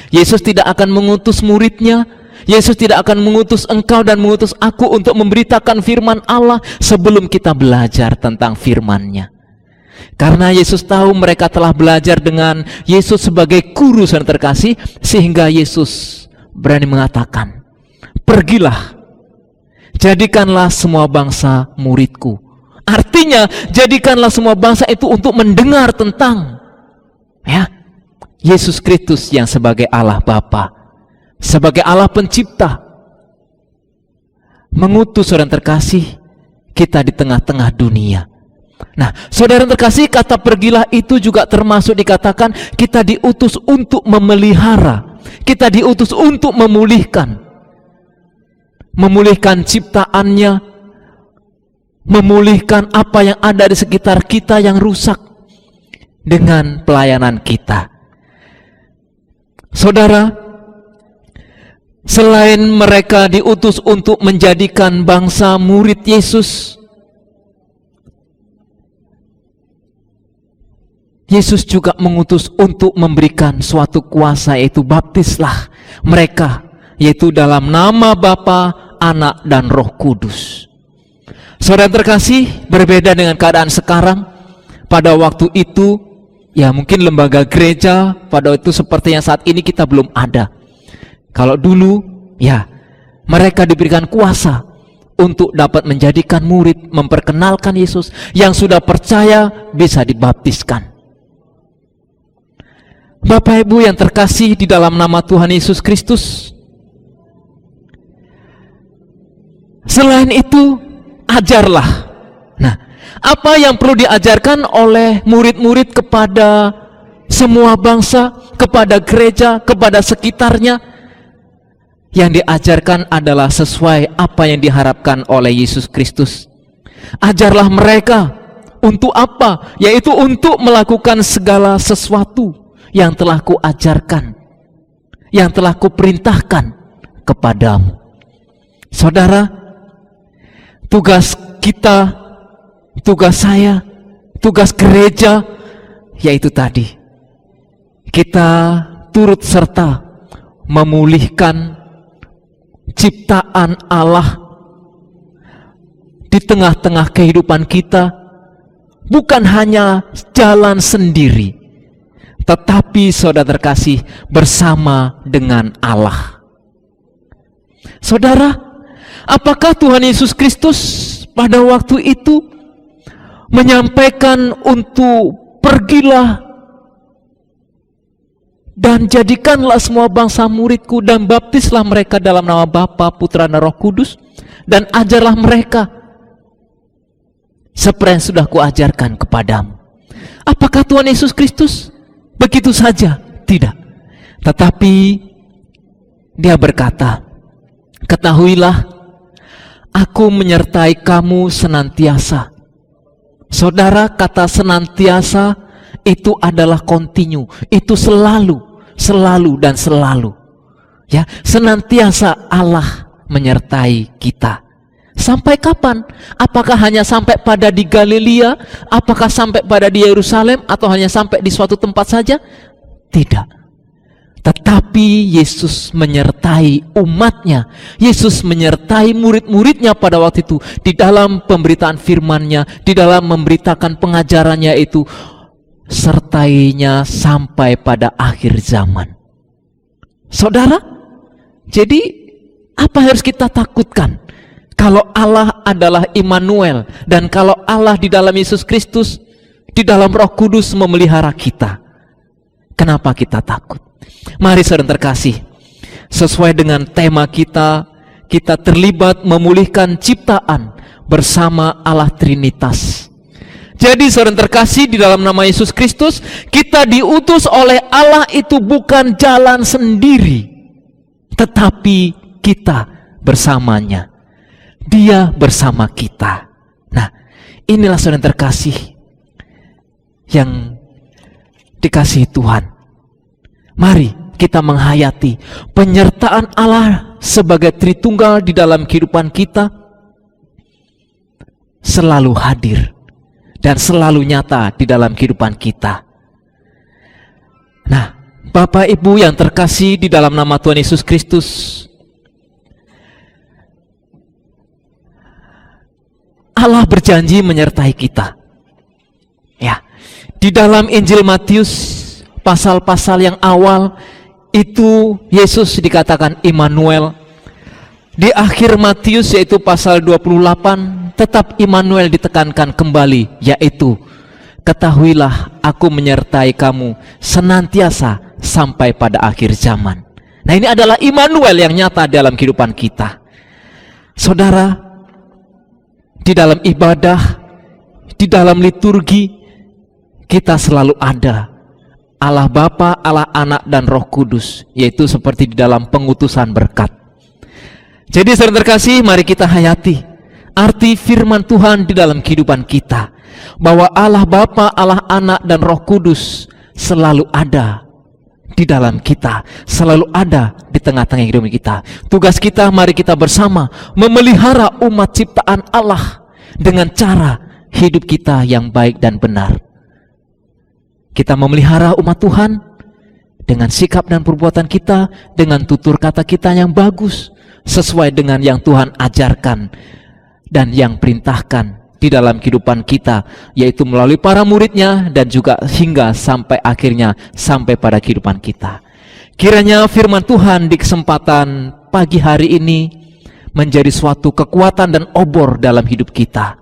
Yesus tidak akan mengutus muridnya. Yesus tidak akan mengutus engkau dan mengutus aku untuk memberitakan firman Allah sebelum kita belajar tentang firman-Nya. Karena Yesus tahu mereka telah belajar dengan Yesus sebagai guru yang terkasih, sehingga Yesus berani mengatakan, pergilah, jadikanlah semua bangsa muridku. Artinya, jadikanlah semua bangsa itu untuk mendengar tentang Yesus Kristus yang sebagai Allah Bapa, sebagai Allah pencipta, mengutus orang terkasih kita di tengah-tengah dunia. Nah, saudara terkasih, kata pergilah itu juga termasuk dikatakan kita diutus untuk memelihara, kita diutus untuk memulihkan ciptaannya, memulihkan apa yang ada di sekitar kita yang rusak dengan pelayanan kita. Saudara, selain mereka diutus untuk menjadikan bangsa murid Yesus, Yesus juga mengutus untuk memberikan suatu kuasa, yaitu baptislah mereka, yaitu dalam nama Bapa, Anak, dan Roh Kudus. Saudara terkasih, berbeda dengan keadaan sekarang. Pada waktu itu, ya mungkin lembaga gereja pada waktu itu seperti yang saat ini kita belum ada. Kalau dulu, ya mereka diberikan kuasa untuk dapat menjadikan murid, memperkenalkan Yesus. Yang sudah percaya bisa dibaptiskan. Bapak Ibu yang terkasih di dalam nama Tuhan Yesus Kristus, selain itu, ajarlah. Nah, apa yang perlu diajarkan oleh murid-murid kepada semua bangsa, kepada gereja, kepada sekitarnya? Yang diajarkan adalah sesuai apa yang diharapkan oleh Yesus Kristus. Ajarlah mereka untuk apa? Yaitu untuk melakukan segala sesuatu yang telah kuajarkan. yang telah kuperintahkan kepadamu. Saudara, tugas kita, tugas saya, tugas gereja, yaitu tadi, kita turut serta memulihkan ciptaan Allah di tengah-tengah kehidupan kita, bukan hanya jalan sendiri, tetapi saudara terkasih bersama dengan Allah. Saudara, apakah Tuhan Yesus Kristus pada waktu itu menyampaikan untuk pergilah dan jadikanlah semua bangsa muridku dan baptislah mereka dalam nama Bapa, Putra, dan Roh Kudus, dan ajarlah mereka seperti yang sudah kuajarkan kepadamu? Apakah Tuhan Yesus Kristus begitu saja? Tidak. Tetapi dia berkata, ketahuilah, aku menyertai kamu senantiasa. Saudara, kata senantiasa itu adalah kontinu, itu selalu dan selalu. Ya, senantiasa Allah menyertai kita. Sampai kapan? Apakah hanya sampai pada di Galilea? Apakah sampai pada di Yerusalem? Atau hanya sampai di suatu tempat saja? Tidak. Tetapi Yesus menyertai umatnya. Yesus menyertai murid-muridnya pada waktu itu. Di dalam pemberitaan firman-Nya, di dalam memberitakan pengajarannya itu, sertainya sampai pada akhir zaman. Saudara, jadi apa yang harus kita takutkan? Kalau Allah adalah Immanuel, dan kalau Allah di dalam Yesus Kristus, di dalam Roh Kudus memelihara kita, kenapa kita takut? Mari saudara terkasih, sesuai dengan tema kita, kita terlibat memulihkan ciptaan bersama Allah Trinitas. Jadi saudara terkasih, di dalam nama Yesus Kristus, kita diutus oleh Allah itu bukan jalan sendiri, tetapi kita bersamanya. Dia bersama kita. Nah, inilah saudara terkasih yang dikasihi Tuhan. Mari kita menghayati penyertaan Allah sebagai Tritunggal di dalam kehidupan kita, selalu hadir dan selalu nyata di dalam kehidupan kita. Nah, Bapak Ibu yang terkasih di dalam nama Tuhan Yesus Kristus, Allah berjanji menyertai kita. Ya, di dalam Injil Matius pasal-pasal yang awal itu Yesus dikatakan Immanuel. Di akhir Matius yaitu pasal 28 tetap Immanuel ditekankan kembali, yaitu ketahuilah aku menyertai kamu senantiasa sampai pada akhir zaman. Nah, ini adalah Immanuel yang nyata dalam kehidupan kita. Saudara, di dalam ibadah, di dalam liturgi, kita selalu ada Allah Bapa, Allah Anak, dan Roh Kudus, yaitu seperti di dalam pengutusan berkat. Jadi saudara terkasih, mari kita hayati arti firman Tuhan di dalam kehidupan kita, bahwa Allah Bapa, Allah Anak, dan Roh Kudus selalu ada di dalam kita, selalu ada di tengah-tengah hidup kita. Tugas kita, mari kita bersama memelihara umat ciptaan Allah dengan cara hidup kita yang baik dan benar. Kita memelihara umat Tuhan dengan sikap dan perbuatan kita, dengan tutur kata kita yang bagus, sesuai dengan yang Tuhan ajarkan dan yang perintahkan di dalam kehidupan kita, yaitu melalui para muridnya dan juga hingga sampai akhirnya sampai pada kehidupan kita. Kiranya firman Tuhan di kesempatan pagi hari ini menjadi suatu kekuatan dan obor dalam hidup kita.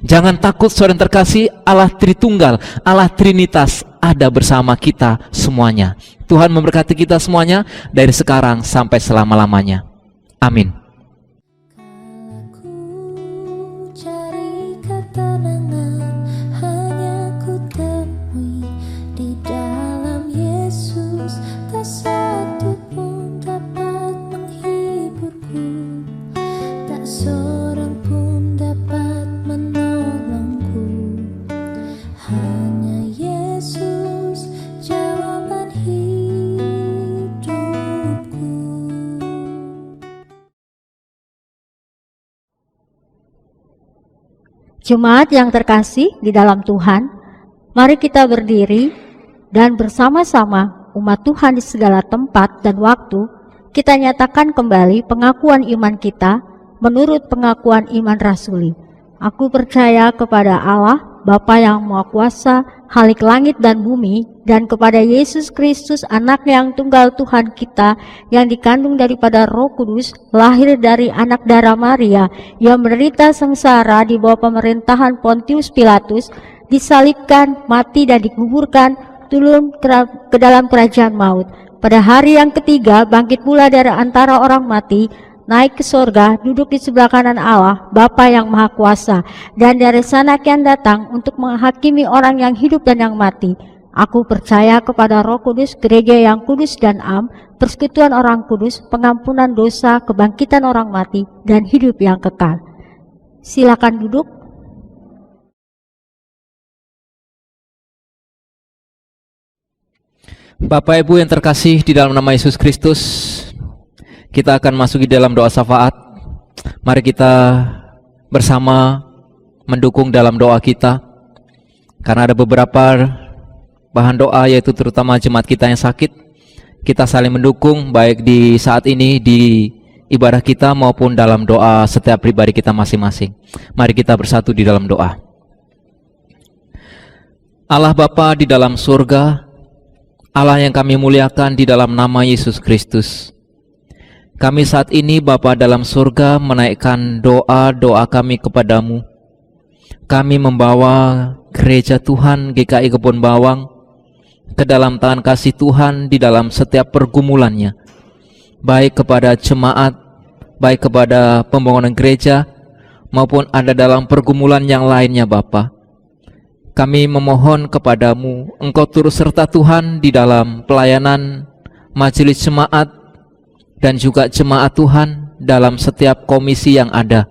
Jangan takut saudara terkasih, Allah Tritunggal, Allah Trinitas ada bersama kita semuanya. Tuhan memberkati kita semuanya dari sekarang sampai selama-lamanya. Amin. Cari ketenangan hanya ku temui di dalam Yesus, tak satu pun dapat menghiburku, tak seorang pun dapat menolongku. Hanya Yesus jawaban hidupku. Jemaat yang terkasih di dalam Tuhan, mari kita berdiri dan bersama-sama umat Tuhan di segala tempat dan waktu, kita nyatakan kembali pengakuan iman kita menurut pengakuan iman rasuli. Aku percaya kepada Allah, Bapa yang Maha Kuasa, Khalik langit dan bumi, dan kepada Yesus Kristus, Anak yang tunggal Tuhan kita, yang dikandung daripada Roh Kudus, lahir dari anak darah Maria, yang menderita sengsara di bawah pemerintahan Pontius Pilatus, disalibkan, mati dan dikuburkan, turun ke dalam kerajaan maut. Pada hari yang ketiga bangkit pula dari antara orang mati, naik ke sorga, duduk di sebelah kanan Allah, Bapa yang Maha Kuasa, dan dari sana akan datang untuk menghakimi orang yang hidup dan yang mati. Aku percaya kepada Roh Kudus, gereja yang kudus dan am, persekutuan orang kudus, pengampunan dosa, kebangkitan orang mati, dan hidup yang kekal. Silakan duduk. Bapak Ibu yang terkasih di dalam nama Yesus Kristus, kita akan masuk di dalam doa syafaat. Mari kita bersama mendukung dalam doa kita, karena ada beberapa bahan doa, yaitu terutama jemaat kita yang sakit. Kita saling mendukung baik di saat ini di ibadah kita maupun dalam doa setiap pribadi kita masing-masing. Mari kita bersatu di dalam doa. Allah Bapa di dalam surga, Allah yang kami muliakan di dalam nama Yesus Kristus, kami saat ini Bapa dalam surga menaikkan doa-doa kami kepadamu. Kami membawa gereja Tuhan GKI Kebon Bawang ke dalam tangan kasih Tuhan di dalam setiap pergumulannya, baik kepada jemaat, baik kepada pembangunan gereja, maupun ada dalam pergumulan yang lainnya Bapa. Kami memohon kepadamu, Engkau turut serta Tuhan di dalam pelayanan majelis jemaat dan juga jemaat Tuhan dalam setiap komisi yang ada.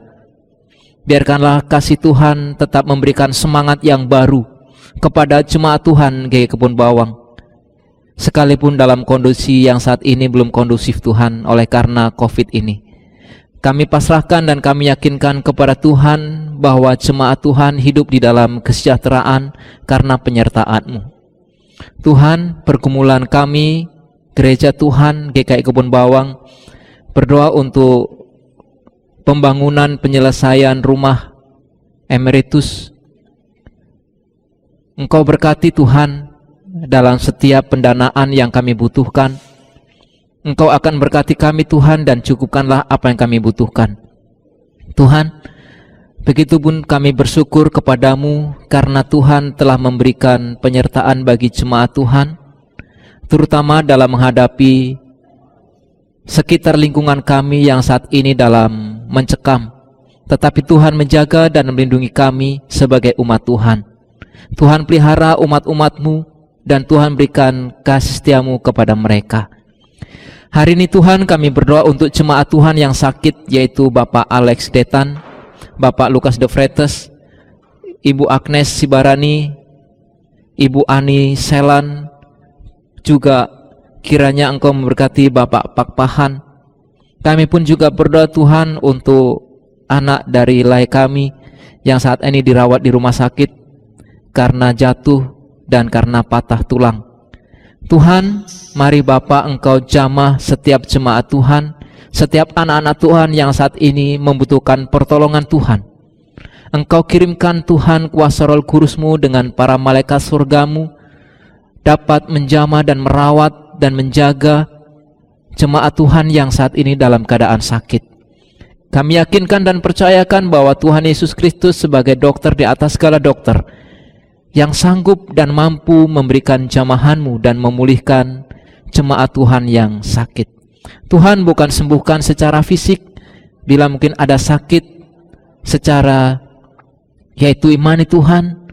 Biarkanlah kasih Tuhan tetap memberikan semangat yang baru kepada jemaat Tuhan GKI Kebon Bawang, sekalipun dalam kondisi yang saat ini belum kondusif Tuhan oleh karena COVID ini. Kami pasrahkan dan kami yakinkan kepada Tuhan bahwa jemaat Tuhan hidup di dalam kesejahteraan karena penyertaan-Mu. Tuhan, pergumulan kami Gereja Tuhan GKI Kebon Bawang berdoa untuk pembangunan penyelesaian rumah emeritus. Engkau berkati Tuhan dalam setiap pendanaan yang kami butuhkan. Engkau akan berkati kami Tuhan dan cukupkanlah apa yang kami butuhkan. Tuhan, begitupun kami bersyukur kepadamu karena Tuhan telah memberikan penyertaan bagi jemaat Tuhan, terutama dalam menghadapi sekitar lingkungan kami yang saat ini dalam mencekam. Tetapi Tuhan menjaga dan melindungi kami sebagai umat Tuhan. Tuhan pelihara umat-umat-Mu dan Tuhan berikan kasih setiamu kepada mereka. Hari ini Tuhan kami berdoa untuk jemaat Tuhan yang sakit, yaitu Bapak Alex Detan, Bapak Lukas De Vretes, Ibu Agnes Sibarani, Ibu Ani Selan. Juga kiranya Engkau memberkati Bapak Pakpahan. Kami pun juga berdoa Tuhan untuk anak dari Lai kami yang saat ini dirawat di rumah sakit karena jatuh dan karena patah tulang. Tuhan, mari Bapa Engkau jamah setiap jemaat Tuhan, setiap anak-anak Tuhan yang saat ini membutuhkan pertolongan Tuhan. Engkau kirimkan Tuhan kuasa Roh Kudus-Mu dengan para malaikat surga-Mu dapat menjamah dan merawat dan menjaga jemaat Tuhan yang saat ini dalam keadaan sakit. Kami yakinkan dan percayakan bahwa Tuhan Yesus Kristus sebagai dokter di atas segala dokter, yang sanggup dan mampu memberikan jamahan-Mu dan memulihkan jemaat Tuhan yang sakit. Tuhan bukan sembuhkan secara fisik, bila mungkin ada sakit secara yaitu imani Tuhan,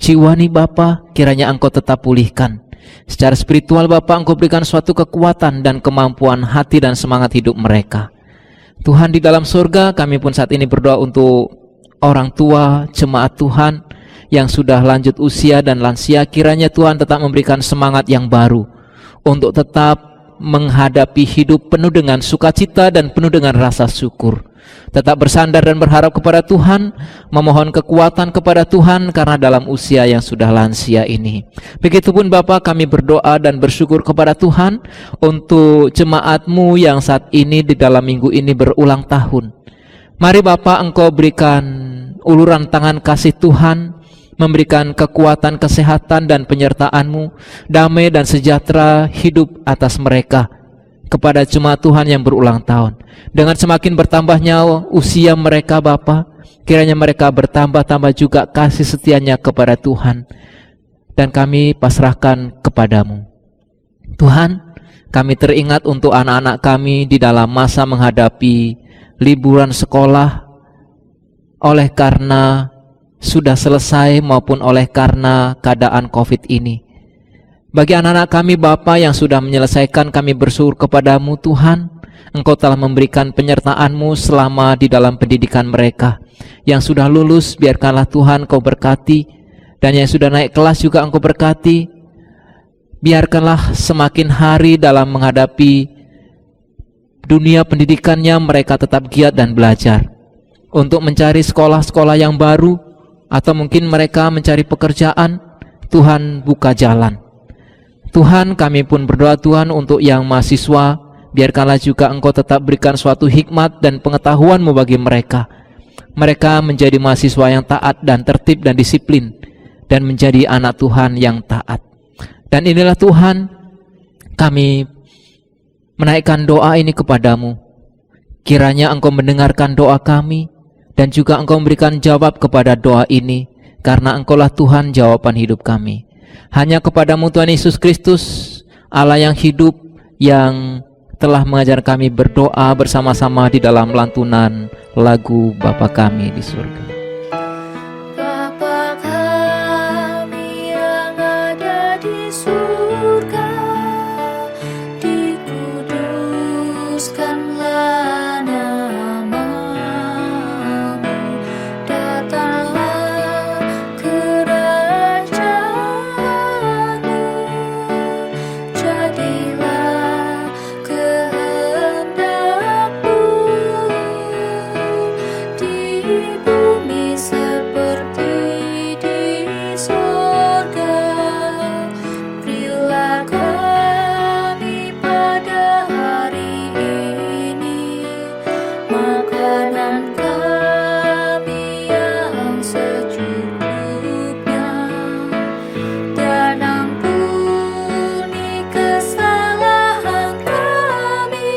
jiwani Bapa, kiranya Engkau tetap pulihkan. Secara spiritual Bapa, Engkau berikan suatu kekuatan dan kemampuan hati dan semangat hidup mereka. Tuhan di dalam surga, kami pun saat ini berdoa untuk orang tua jemaat Tuhan yang sudah lanjut usia dan lansia. Kiranya Tuhan tetap memberikan semangat yang baru untuk tetap menghadapi hidup penuh dengan sukacita dan penuh dengan rasa syukur. tetap bersandar dan berharap kepada Tuhan, memohon kekuatan kepada Tuhan karena dalam usia yang sudah lansia ini. Begitupun Bapa, kami berdoa dan bersyukur kepada Tuhan untuk jemaat-Mu yang saat ini di dalam minggu ini berulang tahun. Mari Bapa, Engkau berikan uluran tangan kasih Tuhan, memberikan kekuatan, kesehatan dan penyertaan-Mu, damai dan sejahtera hidup atas mereka, kepada jemaat Tuhan yang berulang tahun. Dengan semakin bertambahnya usia mereka Bapa, kiranya mereka bertambah-tambah juga kasih setianya kepada Tuhan, dan kami pasrahkan kepadamu. Tuhan, kami teringat untuk anak-anak kami di dalam masa menghadapi liburan sekolah, oleh karena sudah selesai maupun oleh karena keadaan COVID ini. Bagi anak-anak kami Bapa yang sudah menyelesaikan, kami bersyukur kepadamu Tuhan, Engkau telah memberikan penyertaan-Mu selama di dalam pendidikan mereka. Yang sudah lulus, biarkanlah Tuhan Engkau berkati, dan yang sudah naik kelas juga Engkau berkati. Biarkanlah semakin hari dalam menghadapi dunia pendidikannya mereka tetap giat dan belajar untuk mencari sekolah-sekolah yang baru, atau mungkin mereka mencari pekerjaan. Tuhan buka jalan. Tuhan, kami pun berdoa Tuhan untuk yang mahasiswa, biarkanlah juga Engkau tetap berikan suatu hikmat dan pengetahuan-Mu bagi mereka. Mereka menjadi mahasiswa yang taat dan tertib dan disiplin, dan menjadi anak Tuhan yang taat. Dan inilah Tuhan, kami menaikkan doa ini kepadamu. Kiranya Engkau mendengarkan doa kami, dan juga Engkau memberikan jawab kepada doa ini, karena Engkaulah Tuhan jawaban hidup kami. Hanya kepadamu Tuhan Yesus Kristus, Allah yang hidup, yang telah mengajar kami berdoa bersama-sama di dalam lantunan lagu Bapa Kami di surga. Bapa kami yang ada di surga, dikuduskanlah nama-Mu, datanglah kerajaan-Mu, jadilah kehendak-Mu di bumi seperti di surga. Berilah kami pada hari ini makanan kami yang secukupnya, dan ampuni kesalahan kami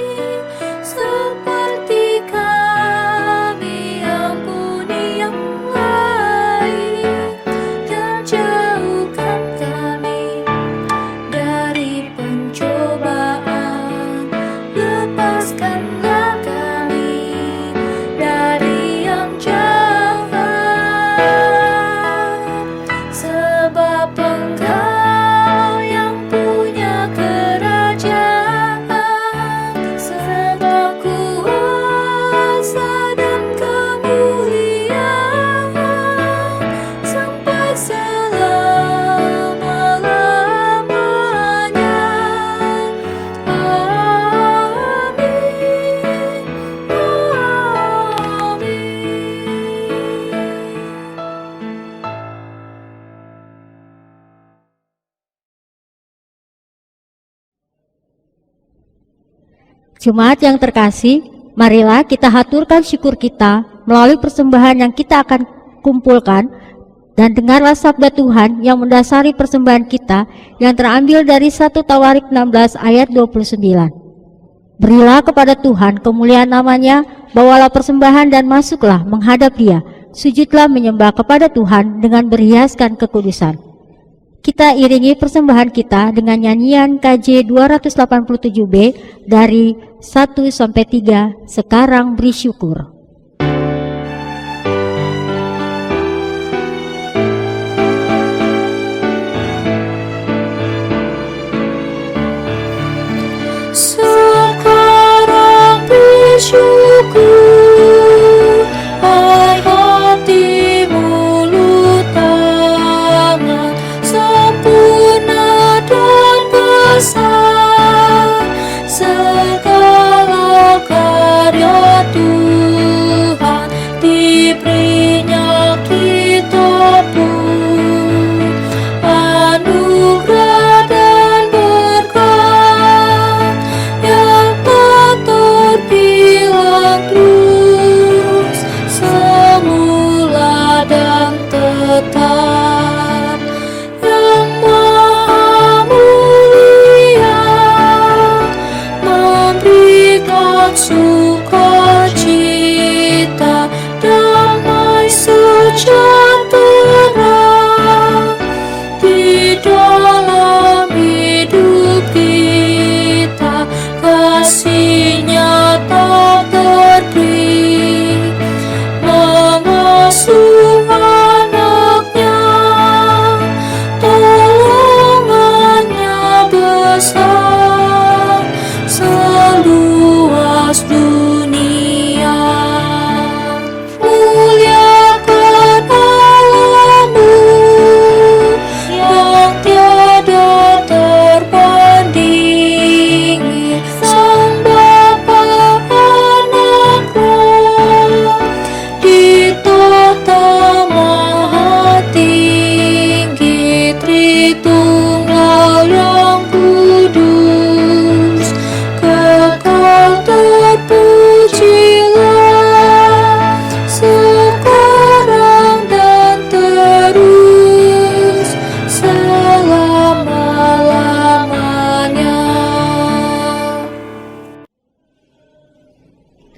seperti kami ampuni yang lain, dan jauhkan kami dari pencobaan, lepaskanlah kami dari yang jahat, sebab Engkau yang punya kerajaan, sebab kuasa dan kemuliaan sampai selama-lamanya. Amin. Jemaat yang terkasih, marilah kita haturkan syukur kita melalui persembahan yang kita akan kumpulkan, dan dengarlah sabda Tuhan yang mendasari persembahan kita yang terambil dari 1 Tawarik 16 ayat 29. Berilah kepada Tuhan kemuliaan namanya, bawalah persembahan dan masuklah menghadap Dia, sujudlah menyembah kepada Tuhan dengan berhiaskan kekudusan. Kita iringi persembahan kita dengan nyanyian KJ 287B dari 1-3, Sekarang Beri Syukur. Sekarang bersyukur, hai hati, mulut, tangan, sempurna dan besar segala karya Tuhan. mengasuh anaknya, tolongannya besar seluas dunia. Muliakan Allahmu yang tiada terbandingi, Sang Bapa Anak Roh di tahta maha tinggi, Tritunggal yang kudus, kekal terpujilah sekarang dan terus selama-lamanya.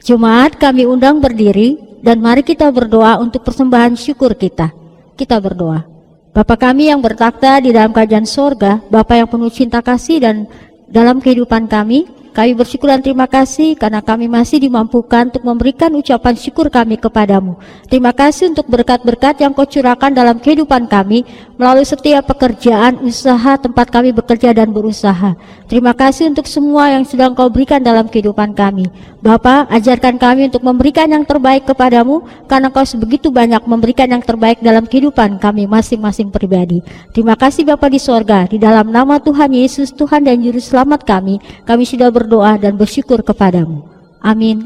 Jemaat kami undang berdiri dan mari kita berdoa untuk persembahan syukur kita. Kita berdoa. Bapa kami yang bertakhta di dalam kerajaan sorga, Bapa yang penuh cinta kasih dan dalam kehidupan kami bersyukur dan terima kasih karena kami masih dimampukan untuk memberikan ucapan syukur kami kepadamu. Terima kasih untuk berkat-berkat yang kau curahkan dalam kehidupan kami melalui setiap pekerjaan, usaha, tempat kami bekerja dan berusaha. Terima kasih untuk semua yang sedang kau berikan dalam kehidupan kami. Bapa, ajarkan kami untuk memberikan yang terbaik kepadamu karena kau sebegitu banyak memberikan yang terbaik dalam kehidupan kami masing-masing pribadi. Terima kasih Bapa di sorga, di dalam nama Tuhan Yesus, Tuhan dan Juru Selamat kami sudah berdoa dan bersyukur kepadamu. Amin.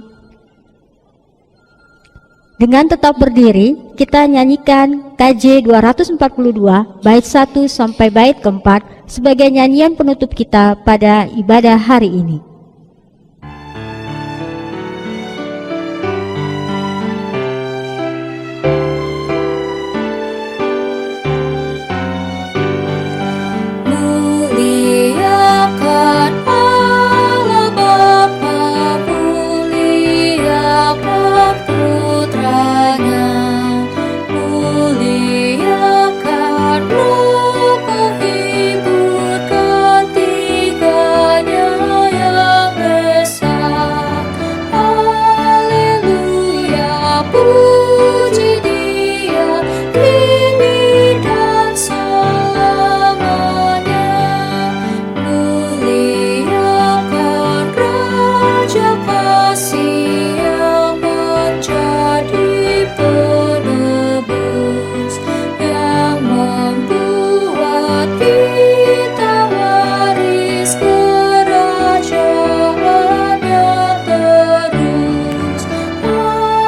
Dengan tetap berdiri, kita nyanyikan KJ 242 bait 1 sampai bait keempat sebagai nyanyian penutup kita pada ibadah hari ini. Muliakan Allah Bapa, muliakan Putranya, muliakan Roh penghibur ketiganya yang esa. Haleluya, puji Dia kini dan selamanya. Muliakan Raja kasih yang menjadi penebus, yang membuat kita waris kerajaannya terus.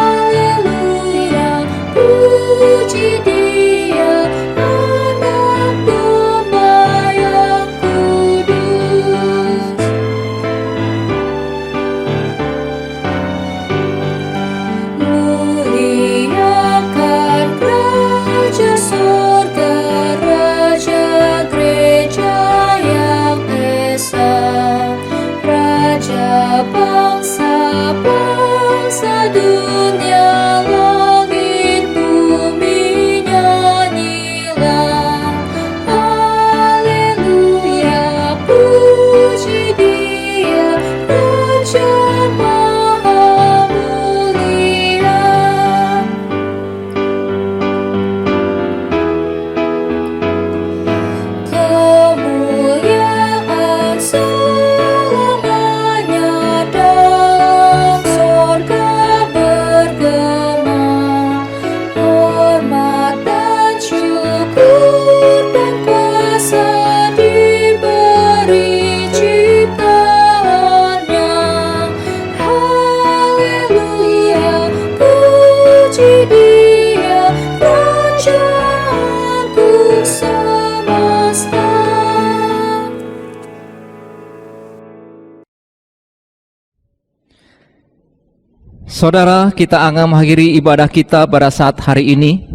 Haleluya, puji Dia, Anak Domba yang kudus. Muliakan Raja sorga, Raja gereja yang esa, Raja bangsa-bangsa dunia, langit bumi nyanyilah. Haleluya, puji Dia, Raja maha mulia. Kemuliaan selamanya dalam sorga bergema, hormat dan syukur dan kuasa diberi ciptaannya. Haleluya, puji Dia, Rajaanku semesta. Saudara, kita akan mengakhiri ibadah kita pada saat hari ini.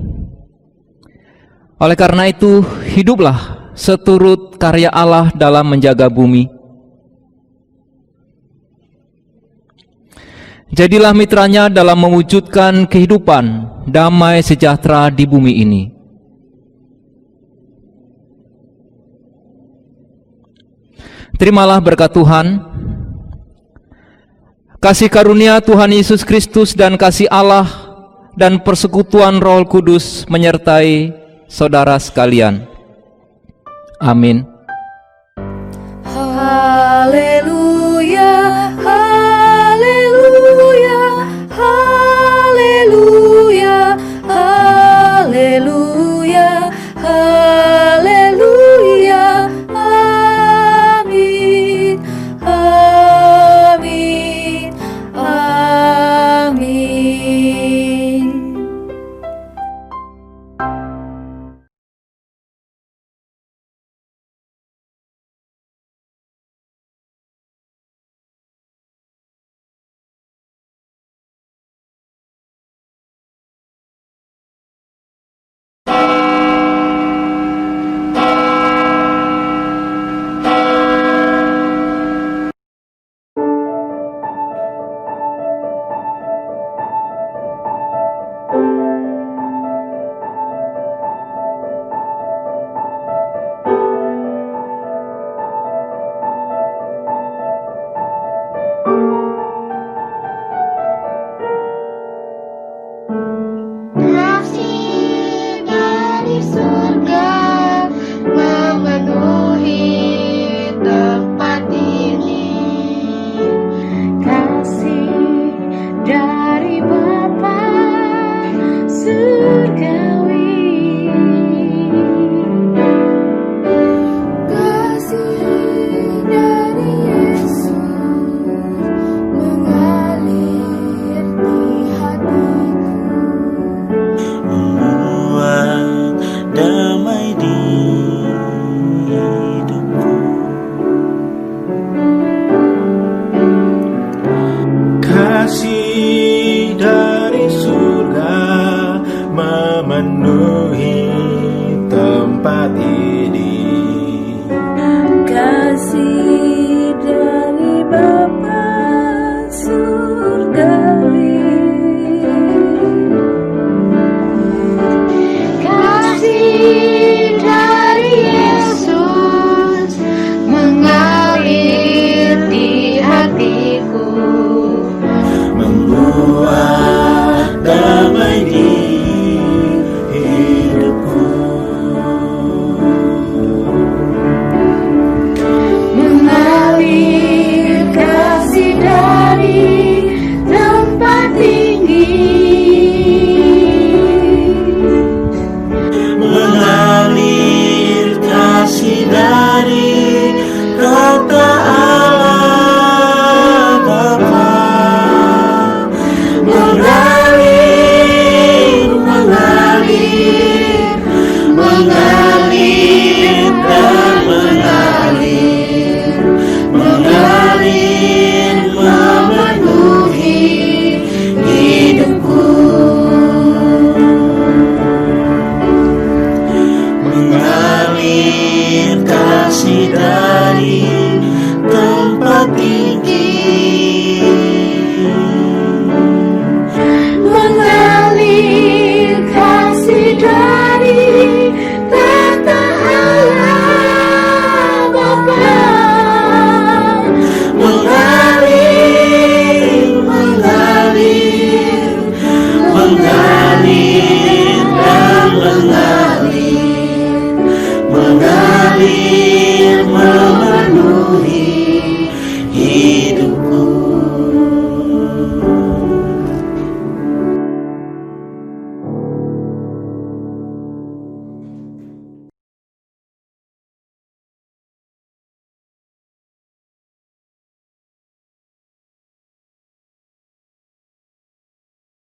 Oleh karena itu, hiduplah seturut karya Allah dalam menjaga bumi. Jadilah mitranya dalam mewujudkan kehidupan damai sejahtera di bumi ini. Terimalah berkat Tuhan, kasih karunia Tuhan Yesus Kristus dan kasih Allah dan persekutuan Roh Kudus menyertai saudara sekalian. Amin. Haleluya, haleluya.